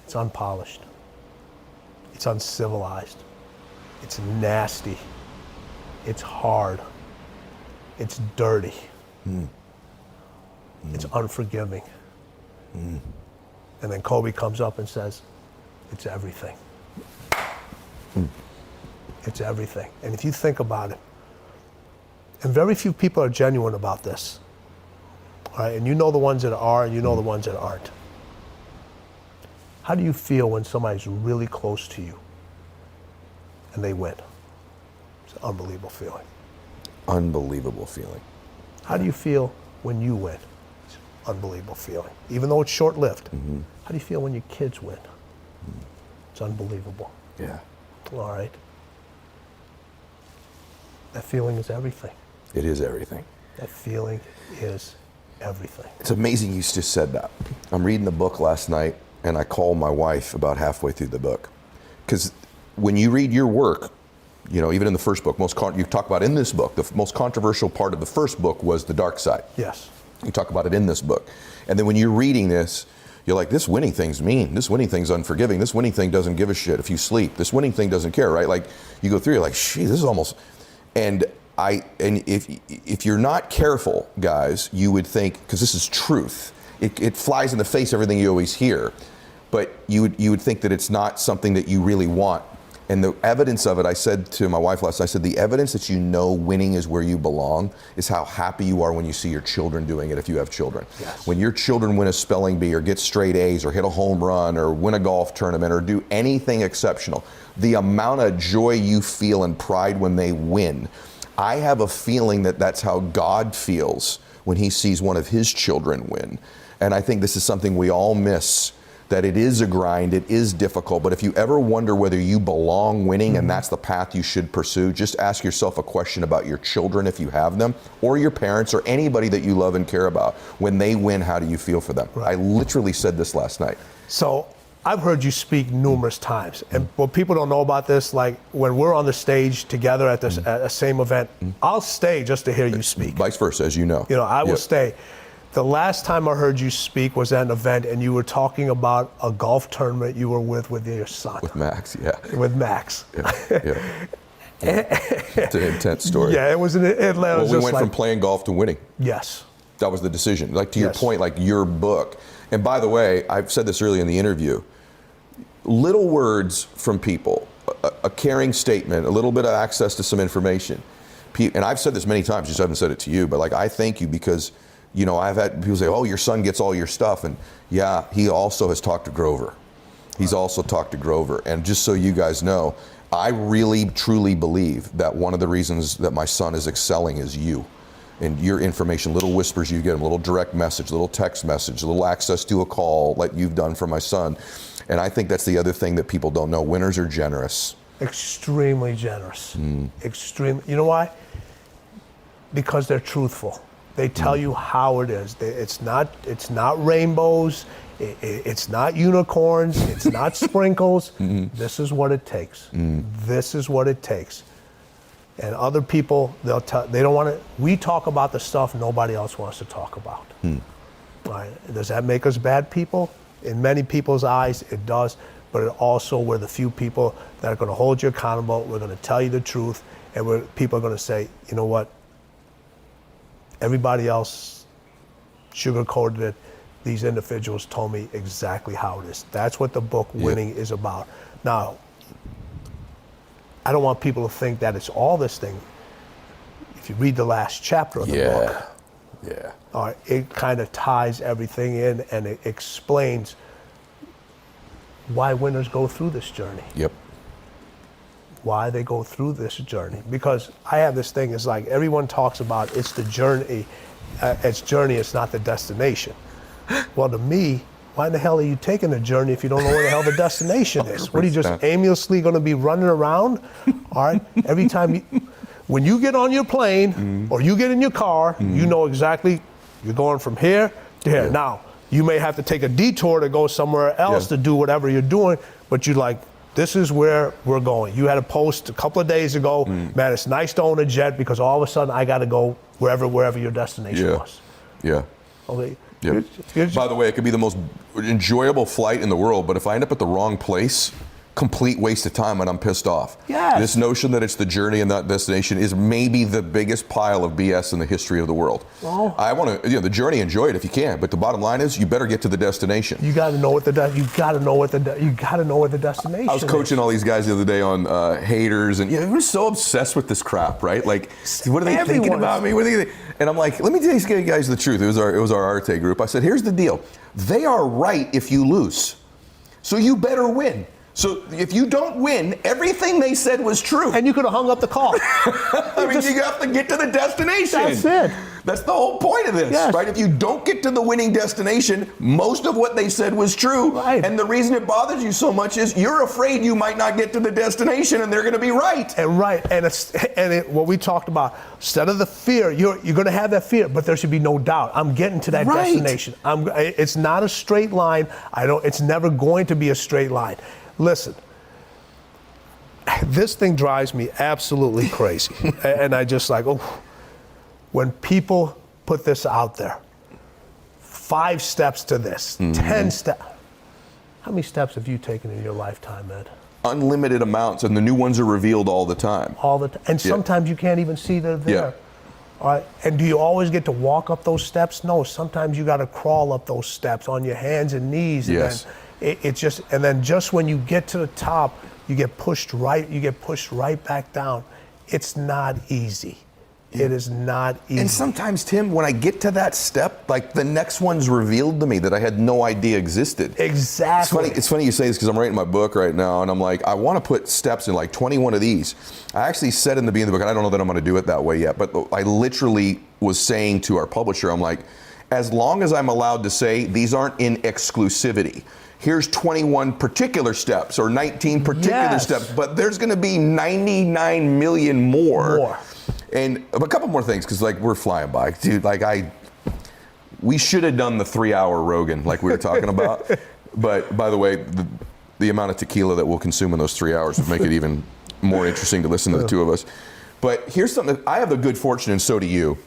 it's unpolished, it's uncivilized, it's nasty, it's hard, it's dirty, it's unforgiving. And then Kobe comes up and says, it's everything. It's everything. And if you think about it, and very few people are genuine about this, all right? And you know the ones that are, and you know the ones that aren't. How do you feel when somebody's really close to you and they win? It's an unbelievable feeling. Unbelievable feeling. How do you feel when you win? Unbelievable feeling, even though it's short-lived. How do you feel when your kids win? It's unbelievable. Yeah. All right. That feeling is everything. It is everything. That feeling is everything. It's amazing you just said that. I'm reading the book last night, and I called my wife about halfway through the book. Because when you read your work, even in the first book, you talk about in this book, the most controversial part of the first book was the dark side. Yes. You talk about it in this book. And then when you're reading this, you're like, this winning thing's mean. This winning thing's unforgiving. This winning thing doesn't give a shit if you sleep. This winning thing doesn't care, right? Like, you go through, you're like, this is almost... And if you're not careful, guys, you would think, because this is truth, it flies in the face of everything you always hear, but you would think that it's not something that you really want. And the evidence of it, I said to my wife last night, I said, the evidence that winning is where you belong is how happy you are when you see your children doing it, if you have children. Yes. When your children win a spelling bee or get straight A's or hit a home run or win a golf tournament or do anything exceptional, the amount of joy you feel and pride when they win, I have a feeling that that's how God feels when he sees one of his children win. And I think this is something we all miss, that it is a grind, it is difficult, but if you ever wonder whether you belong winning and that's the path you should pursue, just ask yourself a question about your children if you have them, or your parents, or anybody that you love and care about. When they win, how do you feel for them? Right. I literally said this last night. So I've heard you speak numerous times, and what people don't know about this, like when we're on the stage together at this at a same event, I'll stay just to hear you speak. Vice versa, as you know. You know, I will stay. The last time I heard you speak was at an event, and you were talking about a golf tournament you were with your son. With Max, yeah. With Max. Yeah. It's an intense story. Yeah, it was in Atlanta. Well, we went from playing golf to winning. Yes. That was the decision. Like to your point, like your book. And by the way, I've said this earlier in the interview, little words from people, a caring statement, a little bit of access to some information. And I've said this many times, just haven't said it to you, but like I thank you because, you know, I've had people say, oh, your son gets all your stuff. And yeah, he also has talked to Grover. He's also talked to Grover. And just so you guys know, I really, truly believe that one of the reasons that my son is excelling is you. And your information, little whispers you get him, little direct message, little text message, little access to a call like you've done for my son. And I think that's the other thing that people don't know. Winners are generous. Extremely generous. Extreme. You know why? Because they're truthful. They tell you how it is. It's not rainbows. It's not unicorns. It's not sprinkles. This is what it takes. This is what it takes. And other people, they don't want to. We talk about the stuff nobody else wants to talk about. Right? Does that make us bad people? In many people's eyes, it does. But it also, we're the few people that are going to hold you accountable. We're going to tell you the truth, and people are going to say, you know what? Everybody else sugarcoated it. These individuals told me exactly how it is. That's what the book Winning is about. Now, I don't want people to think that it's all this thing. If you read the last chapter of the book, all right, it kind of ties everything in and it explains why winners go through this journey. Why they go through this journey. Because I have this thing, it's like everyone talks about it's the journey, it's not the destination. Well, to me, why in the hell are you taking a journey if you don't know where the hell the destination is? What are you just aimlessly going to be running around? All right, every time when you get on your plane or you get in your car, you know exactly you're going from here to here. Now, you may have to take a detour to go somewhere else to do whatever you're doing, but you're like, this is where we're going. You had a post a couple of days ago, man, it's nice to own a jet because all of a sudden I got to go wherever your destination was. Okay. By the way, it could be the most enjoyable flight in the world, but if I end up at the wrong place, complete waste of time and I'm pissed off. This notion that it's the journey and not destination is maybe the biggest pile of BS in the history of the world. I want to, the journey, enjoy it if you can, but the bottom line is you better get to the destination. You got to know what the destination. I was coaching all these guys the other day on haters, and we're so obsessed with this crap, right? Like, what are they thinking about me? What are they? And I'm like, let me tell these guys the truth. It was our Arte group. I said, here's the deal. They are right if you lose, so you better win. So if you don't win, everything they said was true. And you could have hung up the call. I mean, you have to get to the destination. That's it. That's the whole point of this, right? If you don't get to the winning destination, most of what they said was true. Right. And the reason it bothers you so much is you're afraid you might not get to the destination and they're going to be right. And what we talked about, instead of the fear, you're going to have that fear, but there should be no doubt. I'm getting to that destination. It's not a straight line. It's never going to be a straight line. Listen, this thing drives me absolutely crazy. And I just like, when people put this out there, 5 steps to this, 10 steps. How many steps have you taken in your lifetime, Ed? Unlimited amounts, and the new ones are revealed all the time. All the time. And sometimes you can't even see they're there. All right. And do you always get to walk up those steps? No, sometimes you got to crawl up those steps on your hands and knees. And then just when you get to the top, you get pushed right back down. It's not easy. It is not easy. And sometimes, Tim, when I get to that step, like the next one's revealed to me that I had no idea existed. Exactly. It's funny you say this because I'm writing my book right now, and I'm like, I want to put steps in like 21 of these. I actually said in the beginning of the book, and I don't know that I'm going to do it that way yet, but I literally was saying to our publisher, I'm like, as long as I'm allowed to say these aren't in exclusivity, here's 21 particular steps or 19 particular steps, but there's going to be 99 million more. And a couple more things, because like we're flying by, dude. Like we should have done the 3-hour Rogan, like we were talking about. But by the way, the amount of tequila that we'll consume in those 3 hours would make it even more interesting to listen to the two of us. But here's something, I have the good fortune, and so do you,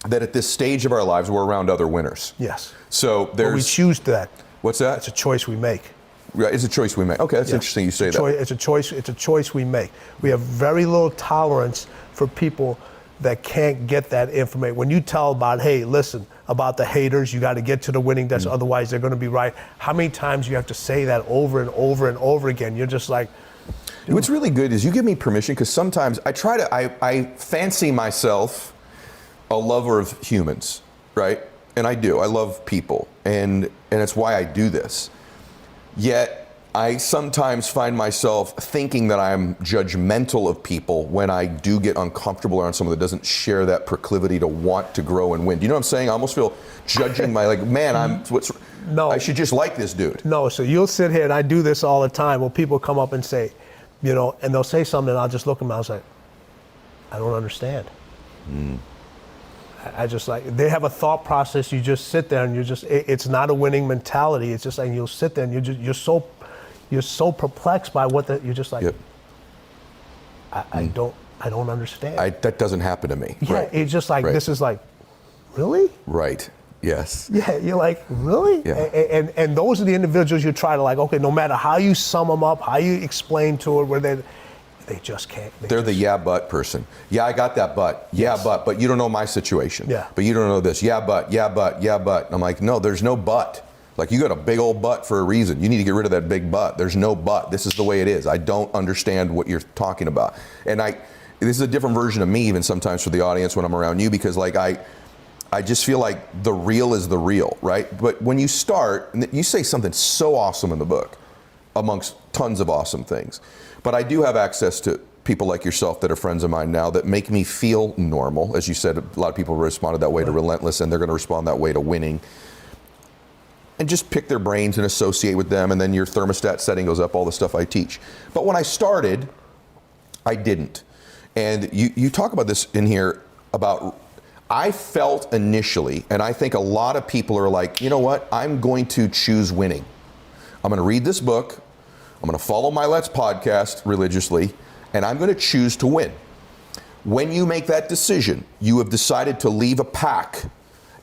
that at this stage of our lives, we're around other winners. Yes. So But we choose that. What's that? It's a choice we make. Right, it's a choice we make. Okay, that's interesting you say that. It's a choice we make. We have very little tolerance for people that can't get that information. When you tell about, hey, listen, about the haters, you got to get to the winning desk, otherwise they're going to be right. How many times you have to say that over and over and over again? You're just like, dude. What's really good is you give me permission, because sometimes I fancy myself a lover of humans, right? And I do. I love people, and it's why I do this. Yet I sometimes find myself thinking that I'm judgmental of people when I do get uncomfortable around someone that doesn't share that proclivity to want to grow and win. Do you know what I'm saying? I almost feel judging No. I should just like this dude. No, so you'll sit here, and I do this all the time, when people come up and say, and they'll say something, and I'll just look at them, and I was like, I don't understand. I just they have a thought process. You just sit there and it's not a winning mentality. It's just like you'll sit there and you're so perplexed by you're just like, yep. I don't understand. That doesn't happen to me. Yeah, right. it's just like, right. This is like, really? Right, yes. Yeah, you're like, really? Yeah. And those are the individuals you try to okay, no matter how you sum them up, how you explain to it, where they just can't. They're the yeah, but person. Yeah, I got that but. Yeah, Yes. but you don't know my situation. Yeah. But you don't know this. Yeah, but. I'm like, no, there's no but. Like, you got a big old butt for a reason. You need to get rid of that big butt. There's no but. This is the way it is. I don't understand what you're talking about. And this is a different version of me even sometimes for the audience when I'm around you, because I just feel like the real is the real, right? But when you start, and you say something so awesome in the book, amongst tons of awesome things. But I do have access to people like yourself that are friends of mine now that make me feel normal. As you said, a lot of people responded that way to Relentless, and they're going to respond that way to winning. And just pick their brains and associate with them, and then your thermostat setting goes up, all the stuff I teach. But when I started, I didn't. And you talk about this in here about, I felt initially, and I think a lot of people are like, you know what, I'm going to choose winning. I'm going to read this book, I'm going to follow Mylett's podcast religiously, and I'm going to choose to win. When you make that decision, you have decided to leave a pack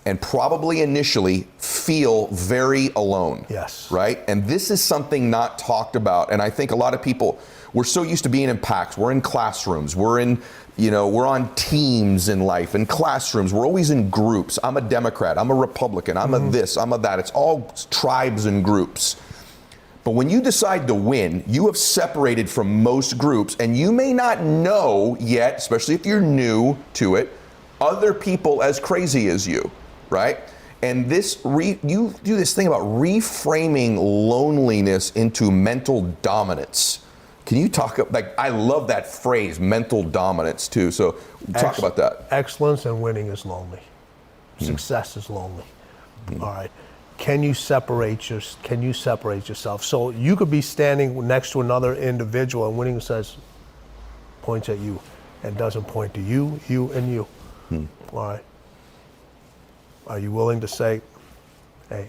and probably initially feel very alone. Yes. Right? And this is something not talked about. And I think a lot of people, we're so used to being in packs. We're in classrooms. We're on teams in life, in classrooms. We're always in groups. I'm a Democrat. I'm a Republican. I'm a this. I'm a that. It's all tribes and groups. But when you decide to win, you have separated from most groups, and you may not know yet, especially if you're new to it, other people as crazy as you, right? And you do this thing about reframing loneliness into mental dominance. Can you talk, I love that phrase, mental dominance, too. So talk about that. Excellence and winning is lonely. Success is lonely. All right. Can you separate yourself? So you could be standing next to another individual, and winning says, points at you, and doesn't point to you, and you. All right. Are you willing to say, hey,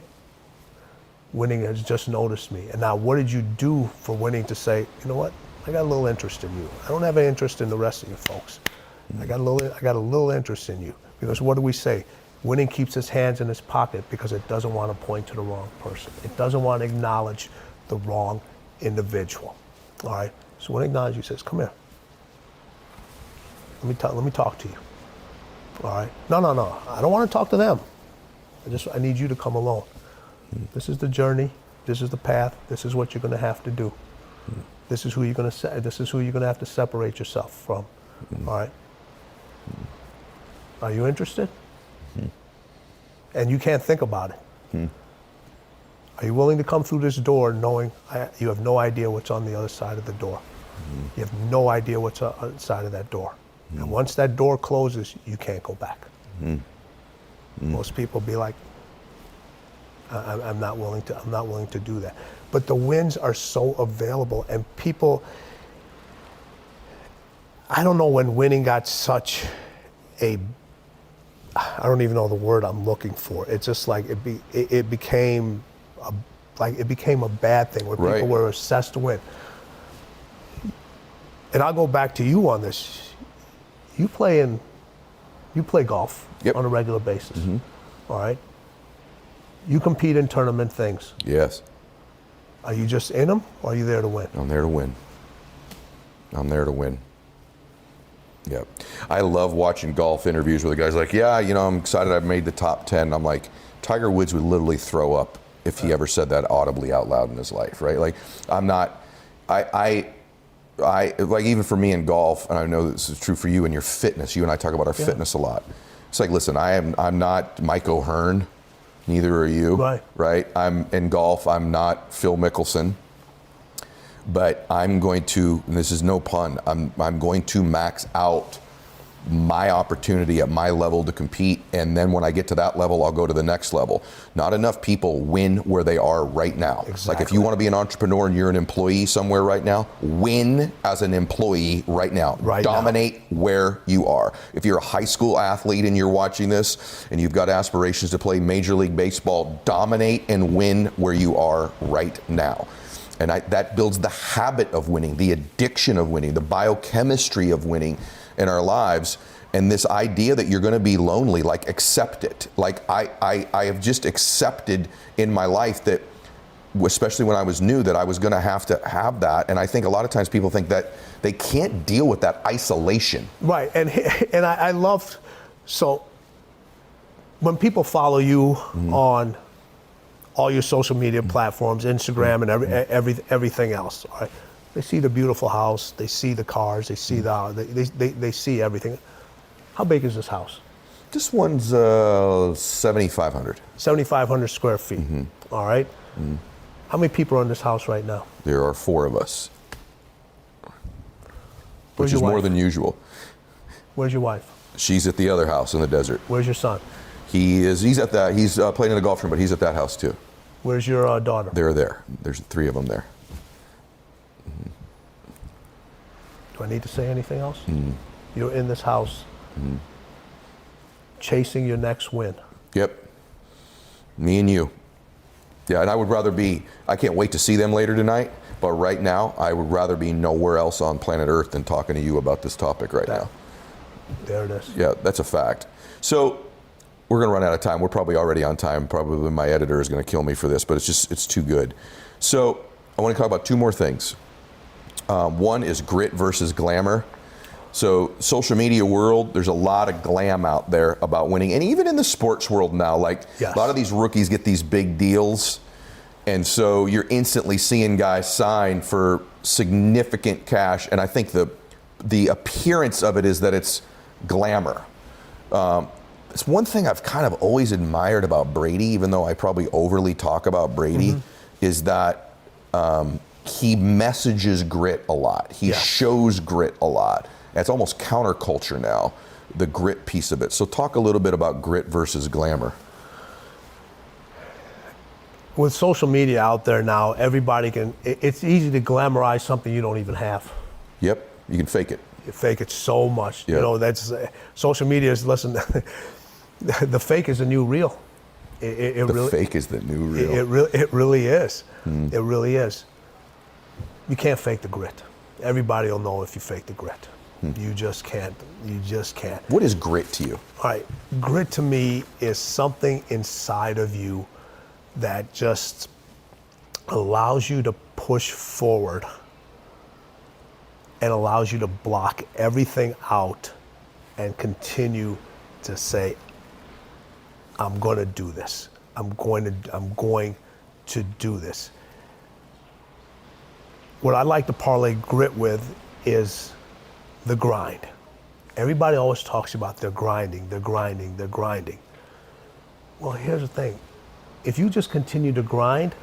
winning has just noticed me, and now what did you do for winning to say, you know what, I got a little interest in you. I don't have an interest in the rest of you folks. I got a little interest in you, because what do we say? Winning keeps its hands in its pocket because it doesn't want to point to the wrong person. It doesn't want to acknowledge the wrong individual. All right. So when it acknowledges you, says, "Come here. Let me talk to you." All right. No. I don't want to talk to them. I need you to come alone. This is the journey. This is the path. This is what you're going to have to do. This is who you're going to. This is who you're going to have to separate yourself from. All right. Are you interested? And you can't think about it. Are you willing to come through this door knowing you have no idea what's on the other side of the door? You have no idea what's outside of that door. And once that door closes, you can't go back. Most people be like, I'm not willing to do that. But the wins are so available, and people, I don't know when winning got such I don't even know the word I'm looking for. It's just like it became like it became a bad thing where Right. people were obsessed to win. And I'll go back to you on this. You play golf Yep. on a regular basis, all right? You compete in tournament things. Yes. Are you just in them, or are you there to win? I'm there to win. I'm there to win. Yep. I love watching golf interviews where the guy's like, yeah, you know, I'm excited I've made the top 10. I'm like, Tiger Woods would literally throw up if he ever said that audibly out loud in his life, right? Like, I'm not, I like, even for me in golf, and I know this is true for you and your fitness, you and I talk about our fitness a lot. It's like, listen, I'm not Mike O'Hearn, neither are you, right? I'm in golf, I'm not Phil Mickelson, but I'm going to, and this is no pun, I'm going to max out my opportunity at my level to compete, and then when I get to that level, I'll go to the next level. Not enough people win where they are right now. Exactly. Like, if you want to be an entrepreneur and you're an employee somewhere right now, win as an employee right now. Dominate where you are. If you're a high school athlete and you're watching this and you've got aspirations to play Major League Baseball, dominate and win where you are right now. And that builds the habit of winning, the addiction of winning, the biochemistry of winning in our lives. And this idea that you're going to be lonely, like, accept it. Like, I have just accepted in my life that, especially when I was new, that I was going to have that. And I think a lot of times people think that they can't deal with that isolation. Right, and I love, so when people follow you on all your social media platforms, Instagram and everything else, all right? They see the beautiful house, they see the cars, they see they see everything. How big is this house? This one's 7,500. 7,500 square feet, all right? How many people are in this house right now? There are 4 of us, Where's which is your more wife? than usual. Where's your wife? She's at the other house in the desert. Where's your son? He's at that, he's playing in the golf room, but he's at that house too. Where's your daughter? They're there. There's 3 of them there. Do I need to say anything else? You're in this house chasing your next win. Yep. Me and you. Yeah, and I would rather be, I can't wait to see them later tonight, but right now, I would rather be nowhere else on planet Earth than talking to you about this topic right now. There it is. Yeah, that's a fact. So, we're going to run out of time. We're probably already on time. Probably my editor is going to kill me for this, but it's too good. So, I want to talk about 2 more things. One is grit versus glamour. So, social media world, there's a lot of glam out there about winning. And even in the sports world now, like, a lot of these rookies get these big deals. And so you're instantly seeing guys sign for significant cash. And I think the appearance of it is that it's glamour. It's one thing I've kind of always admired about Brady, even though I probably overly talk about Brady, is that he messages grit a lot. He shows grit a lot. It's almost counterculture now, the grit piece of it. So talk a little bit about grit versus glamour. With social media out there now, everybody it's easy to glamorize something you don't even have. Yep, you can fake it. You fake it so much. Yep. You know, that's, social media is, listen, the fake is the new real. The fake is the new real. It really is. It really is. You can't fake the grit. Everybody will know if you fake the grit. You just can't. You just can't. What is grit to you? All right, grit to me is something inside of you that just allows you to push forward and allows you to block everything out and continue to say, I'm going to do this. I'm going to do this. What I like to parlay grit with is the grind. Everybody always talks about they're grinding. Well, here's the thing. If you just continue to grind,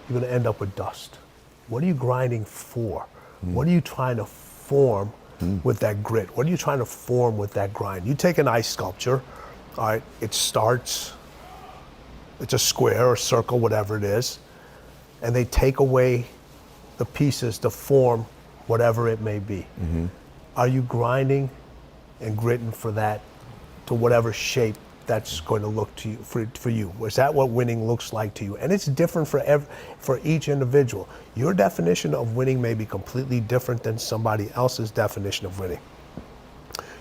you're going to end up with dust. What are you grinding for? What are you trying to form with that grit? What are you trying to form with that grind? You take an ice sculpture, all right, it starts, it's a square or circle, whatever it is, and they take away the pieces to form whatever it may be. Are you grinding and gritting for that to whatever shape that's going to look to you for you? Is that what winning looks like to you? And it's different for each individual. Your definition of winning may be completely different than somebody else's definition of winning.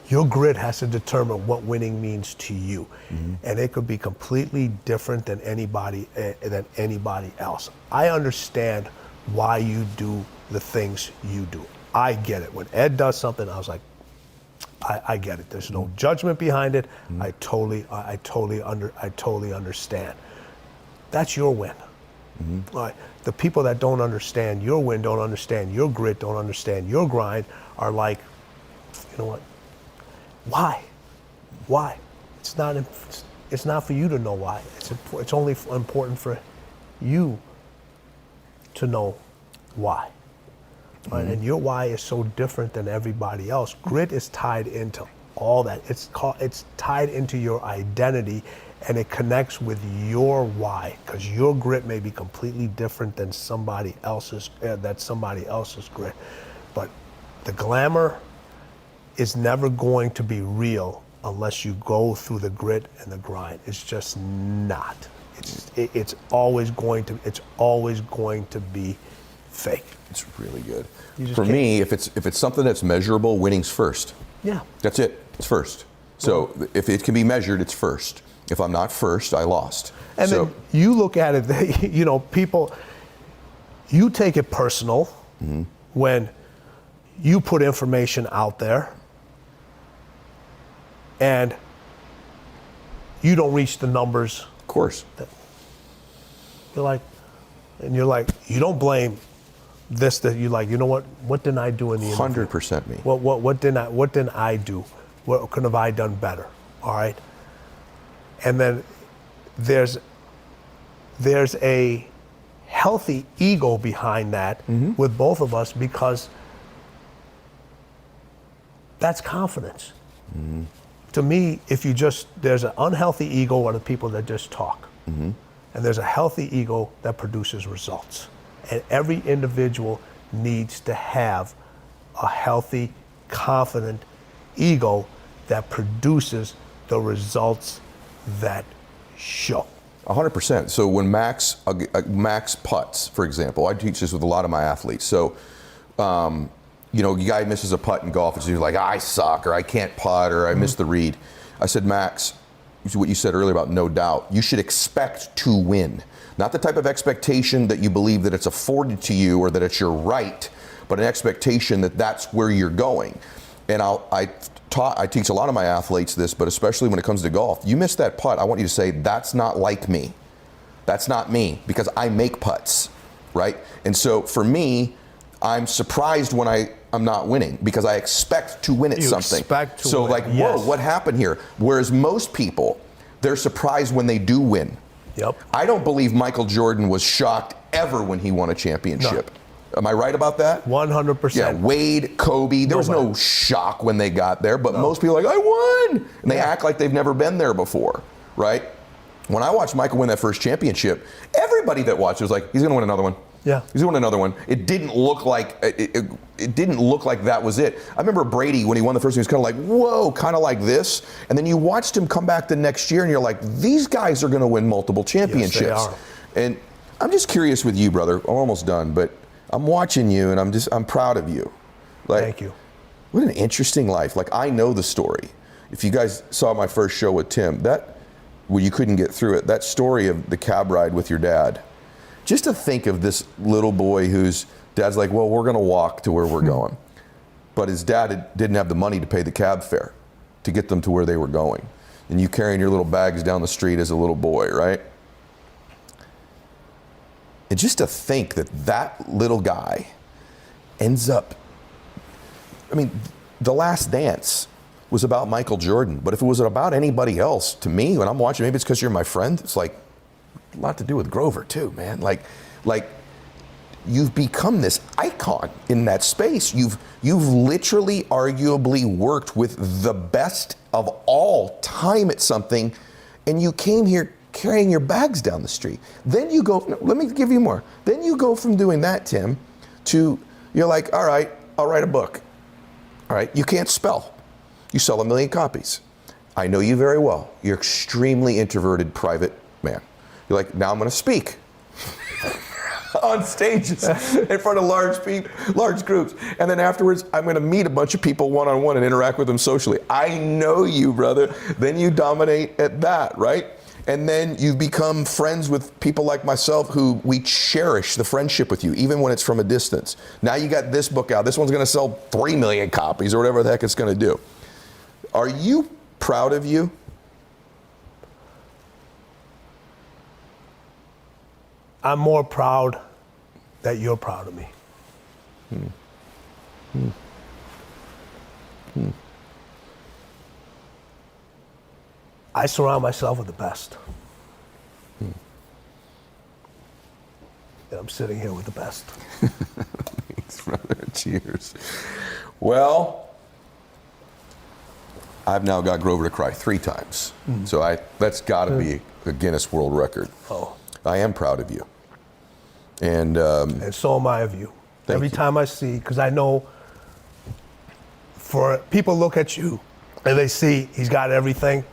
Your grit has to determine what winning means to you, and it could be completely different than anybody else. I understand why you do the things you do. I get it. When Ed does something, I was like, I get it. There's no judgment behind it. I totally understand. That's your win. Right? The people that don't understand your win, don't understand your grit, don't understand your grind, are like, you know what? Why? Why? It's not for you to know why. It's only important for you to know why. Right? And your why is so different than everybody else. Grit is tied into all that. It's tied into your identity, and it connects with your why, because your grit may be completely different than somebody else's grit. But the glamour is never going to be real unless you go through the grit and the grind. It's just not. It's always going to be fake. It's really good. For me, if it's something that's measurable, winning's first. Yeah. That's it. It's first. So if it can be measured, it's first. If I'm not first, I lost. And then you look at it, you know, people, you take it personal when you put information out there and you don't reach the numbers. Of course. You're like, you don't blame this, that you're like, you know what didn't I do in the interview? 100% me. What didn't I do? What could have I done better? All right. And then there's a healthy ego behind that with both of us, because that's confidence. To me, there's an unhealthy ego or the people that just talk. And there's a healthy ego that produces results. And every individual needs to have a healthy, confident ego that produces the results that show. 100%. So when Max putts, for example, I teach this with a lot of my athletes. So, you know, a guy misses a putt in golf, and he's like, I suck, or I can't putt, or I missed the read. I said, Max, what you said earlier about no doubt, you should expect to win. Not the type of expectation that you believe that it's afforded to you or that it's your right, but an expectation that that's where you're going. And I teach a lot of my athletes this, but especially when it comes to golf. You miss that putt, I want you to say, that's not like me. That's not me, because I make putts, right? And so for me, I'm surprised when I'm not winning, because I expect to win at something. So win. Like, whoa, what happened here? Whereas most people, they're surprised when they do win. Yep. I don't believe Michael Jordan was shocked ever when he won a championship. No. Am I right about that? 100%. Yeah, Wade, Kobe, there was no shock when they got there, but most people are like, I won! And they act like they've never been there before, right? When I watched Michael win that first championship, everybody that watched was like, he's gonna win another one. Yeah. He's gonna win another one. It didn't look like it didn't look like that was it. I remember Brady, when he won the first one, he was kind of like, whoa, kind of like this. And then you watched him come back the next year and you're like, these guys are gonna win multiple championships. Yes, they are. And I'm just curious with you, brother. I'm almost done, but I'm watching you and I'm proud of you. Like, thank you. What an interesting life. Like, I know the story. If you guys saw my first show with Tim, well, you couldn't get through it. That story of the cab ride with your dad. Just to think of this little boy whose dad's like, well, we're going to walk to where we're going. But his dad didn't have the money to pay the cab fare to get them to where they were going. And you carrying your little bags down the street as a little boy, right? And just to think that little guy ends up, I mean, The Last Dance was about Michael Jordan. But if it was about anybody else, to me, when I'm watching, maybe it's because you're my friend, it's like, a lot to do with Grover too, man. Like you've become this icon in that space. You've literally, arguably worked with the best of all time at something, and you came here carrying your bags down the street. Then you go, let me give you more. Then you go from doing that, Tim, to, you're like, all right, I'll write a book. All right, you can't spell. You sell 1 million copies. I know you very well. You're extremely introverted, private man. You're like, now I'm going to speak on stages in front of large groups. And then afterwards, I'm going to meet a bunch of people one-on-one and interact with them socially. I know you, brother. Then you dominate at that, right? And then you become friends with people like myself who we cherish the friendship with you, even when it's from a distance. Now you got this book out. This one's going to sell 3 million copies or whatever the heck it's going to do. Are you proud of you? I'm more proud that you're proud of me. I surround myself with the best. And I'm sitting here with the best. Thanks, brother. Cheers. Well, I've now got Grover to cry 3 times. So that's got to be a Guinness World Record. Oh. I am proud of you. And so am I of you. Thank Every you. time I see, because I know for people look at you and they see he's got everything,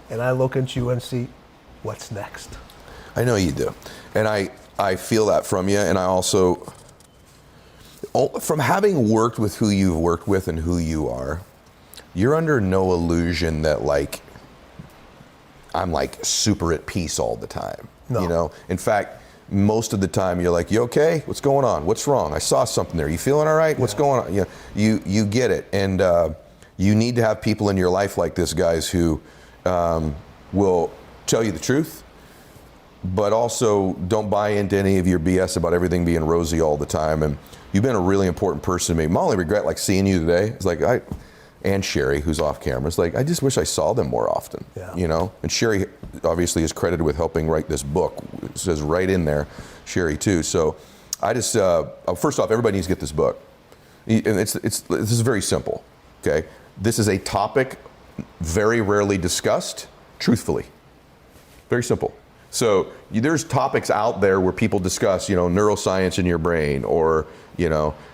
and I look at you and see what's next. I know you do. And I feel that from you. And I also, from having worked with who you've worked with and who you are, you're under no illusion that like, I'm like super at peace all the time. No. You know, in fact, most of the time you're like, you okay? What's going on? What's wrong? I saw something there. You feeling all right? What's going on? You get it. And you need to have people in your life like this, guys, who will tell you the truth, but also don't buy into any of your BS about everything being rosy all the time. And you've been a really important person to me. My only regret, like seeing you today, is like and Sherry, who's off camera, is like, I just wish I saw them more often. Yeah. You know. And Sherry obviously is credited with helping write this book. It says right in there, Sherry too. So I just first off, everybody needs to get this book. And this is very simple. Okay, this is a topic very rarely discussed truthfully. Very simple. So there's topics out there where people discuss, neuroscience in your brain, or,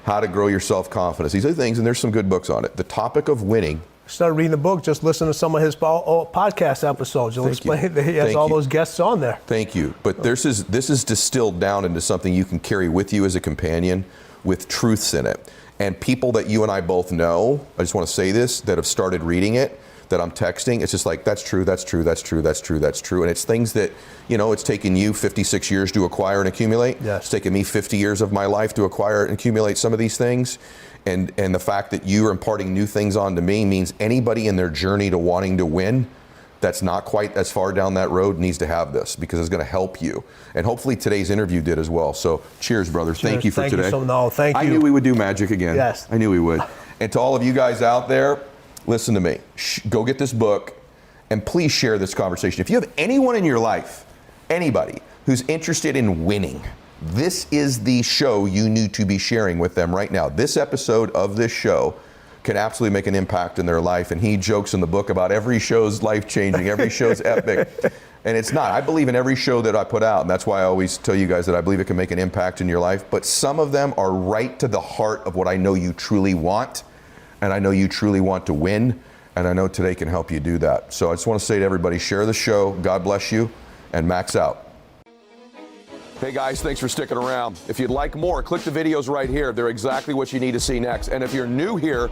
how to grow your self-confidence. These are things, and there's some good books on it. The topic of winning. Start reading the book, just listen to some of his podcast episodes. You'll explain that he has all those guests on there. Thank you. But this is distilled down into something you can carry with you as a companion with truths in it. And people that you and I both know, I just want to say this, that have started reading it, that I'm texting, it's just like, that's true, that's true, that's true, that's true, that's true. And it's things that, it's taken you 56 years to acquire and accumulate. Yes. It's taken me 50 years of my life to acquire and accumulate some of these things. And the fact that you are imparting new things onto me means anybody in their journey to wanting to win that's not quite as far down that road needs to have this, because it's going to help you. And hopefully today's interview did as well. So cheers, brother. Cheers. Thank you for today. Thank you. I knew we would do magic again. Yes. I knew we would. And to all of you guys out there, listen to me. Go get this book, and please share this conversation. If you have anyone in your life, anybody who's interested in winning, this is the show you need to be sharing with them right now. This episode of this show can absolutely make an impact in their life. And he jokes in the book about every show's life-changing, every show's epic. And it's not. I believe in every show that I put out, and that's why I always tell you guys that I believe it can make an impact in your life. But some of them are right to the heart of what I know you truly want, and I know you truly want to win, and I know today can help you do that. So I just want to say to everybody, share the show. God bless you, and max out. Hey guys, thanks for sticking around. If you'd like more, click the videos right here. They're exactly what you need to see next. And if you're new here,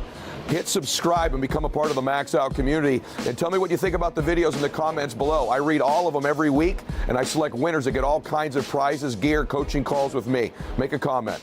hit subscribe and become a part of the Max Out community. And tell me what you think about the videos in the comments below. I read all of them every week, and I select winners that get all kinds of prizes, gear, coaching calls with me. Make a comment.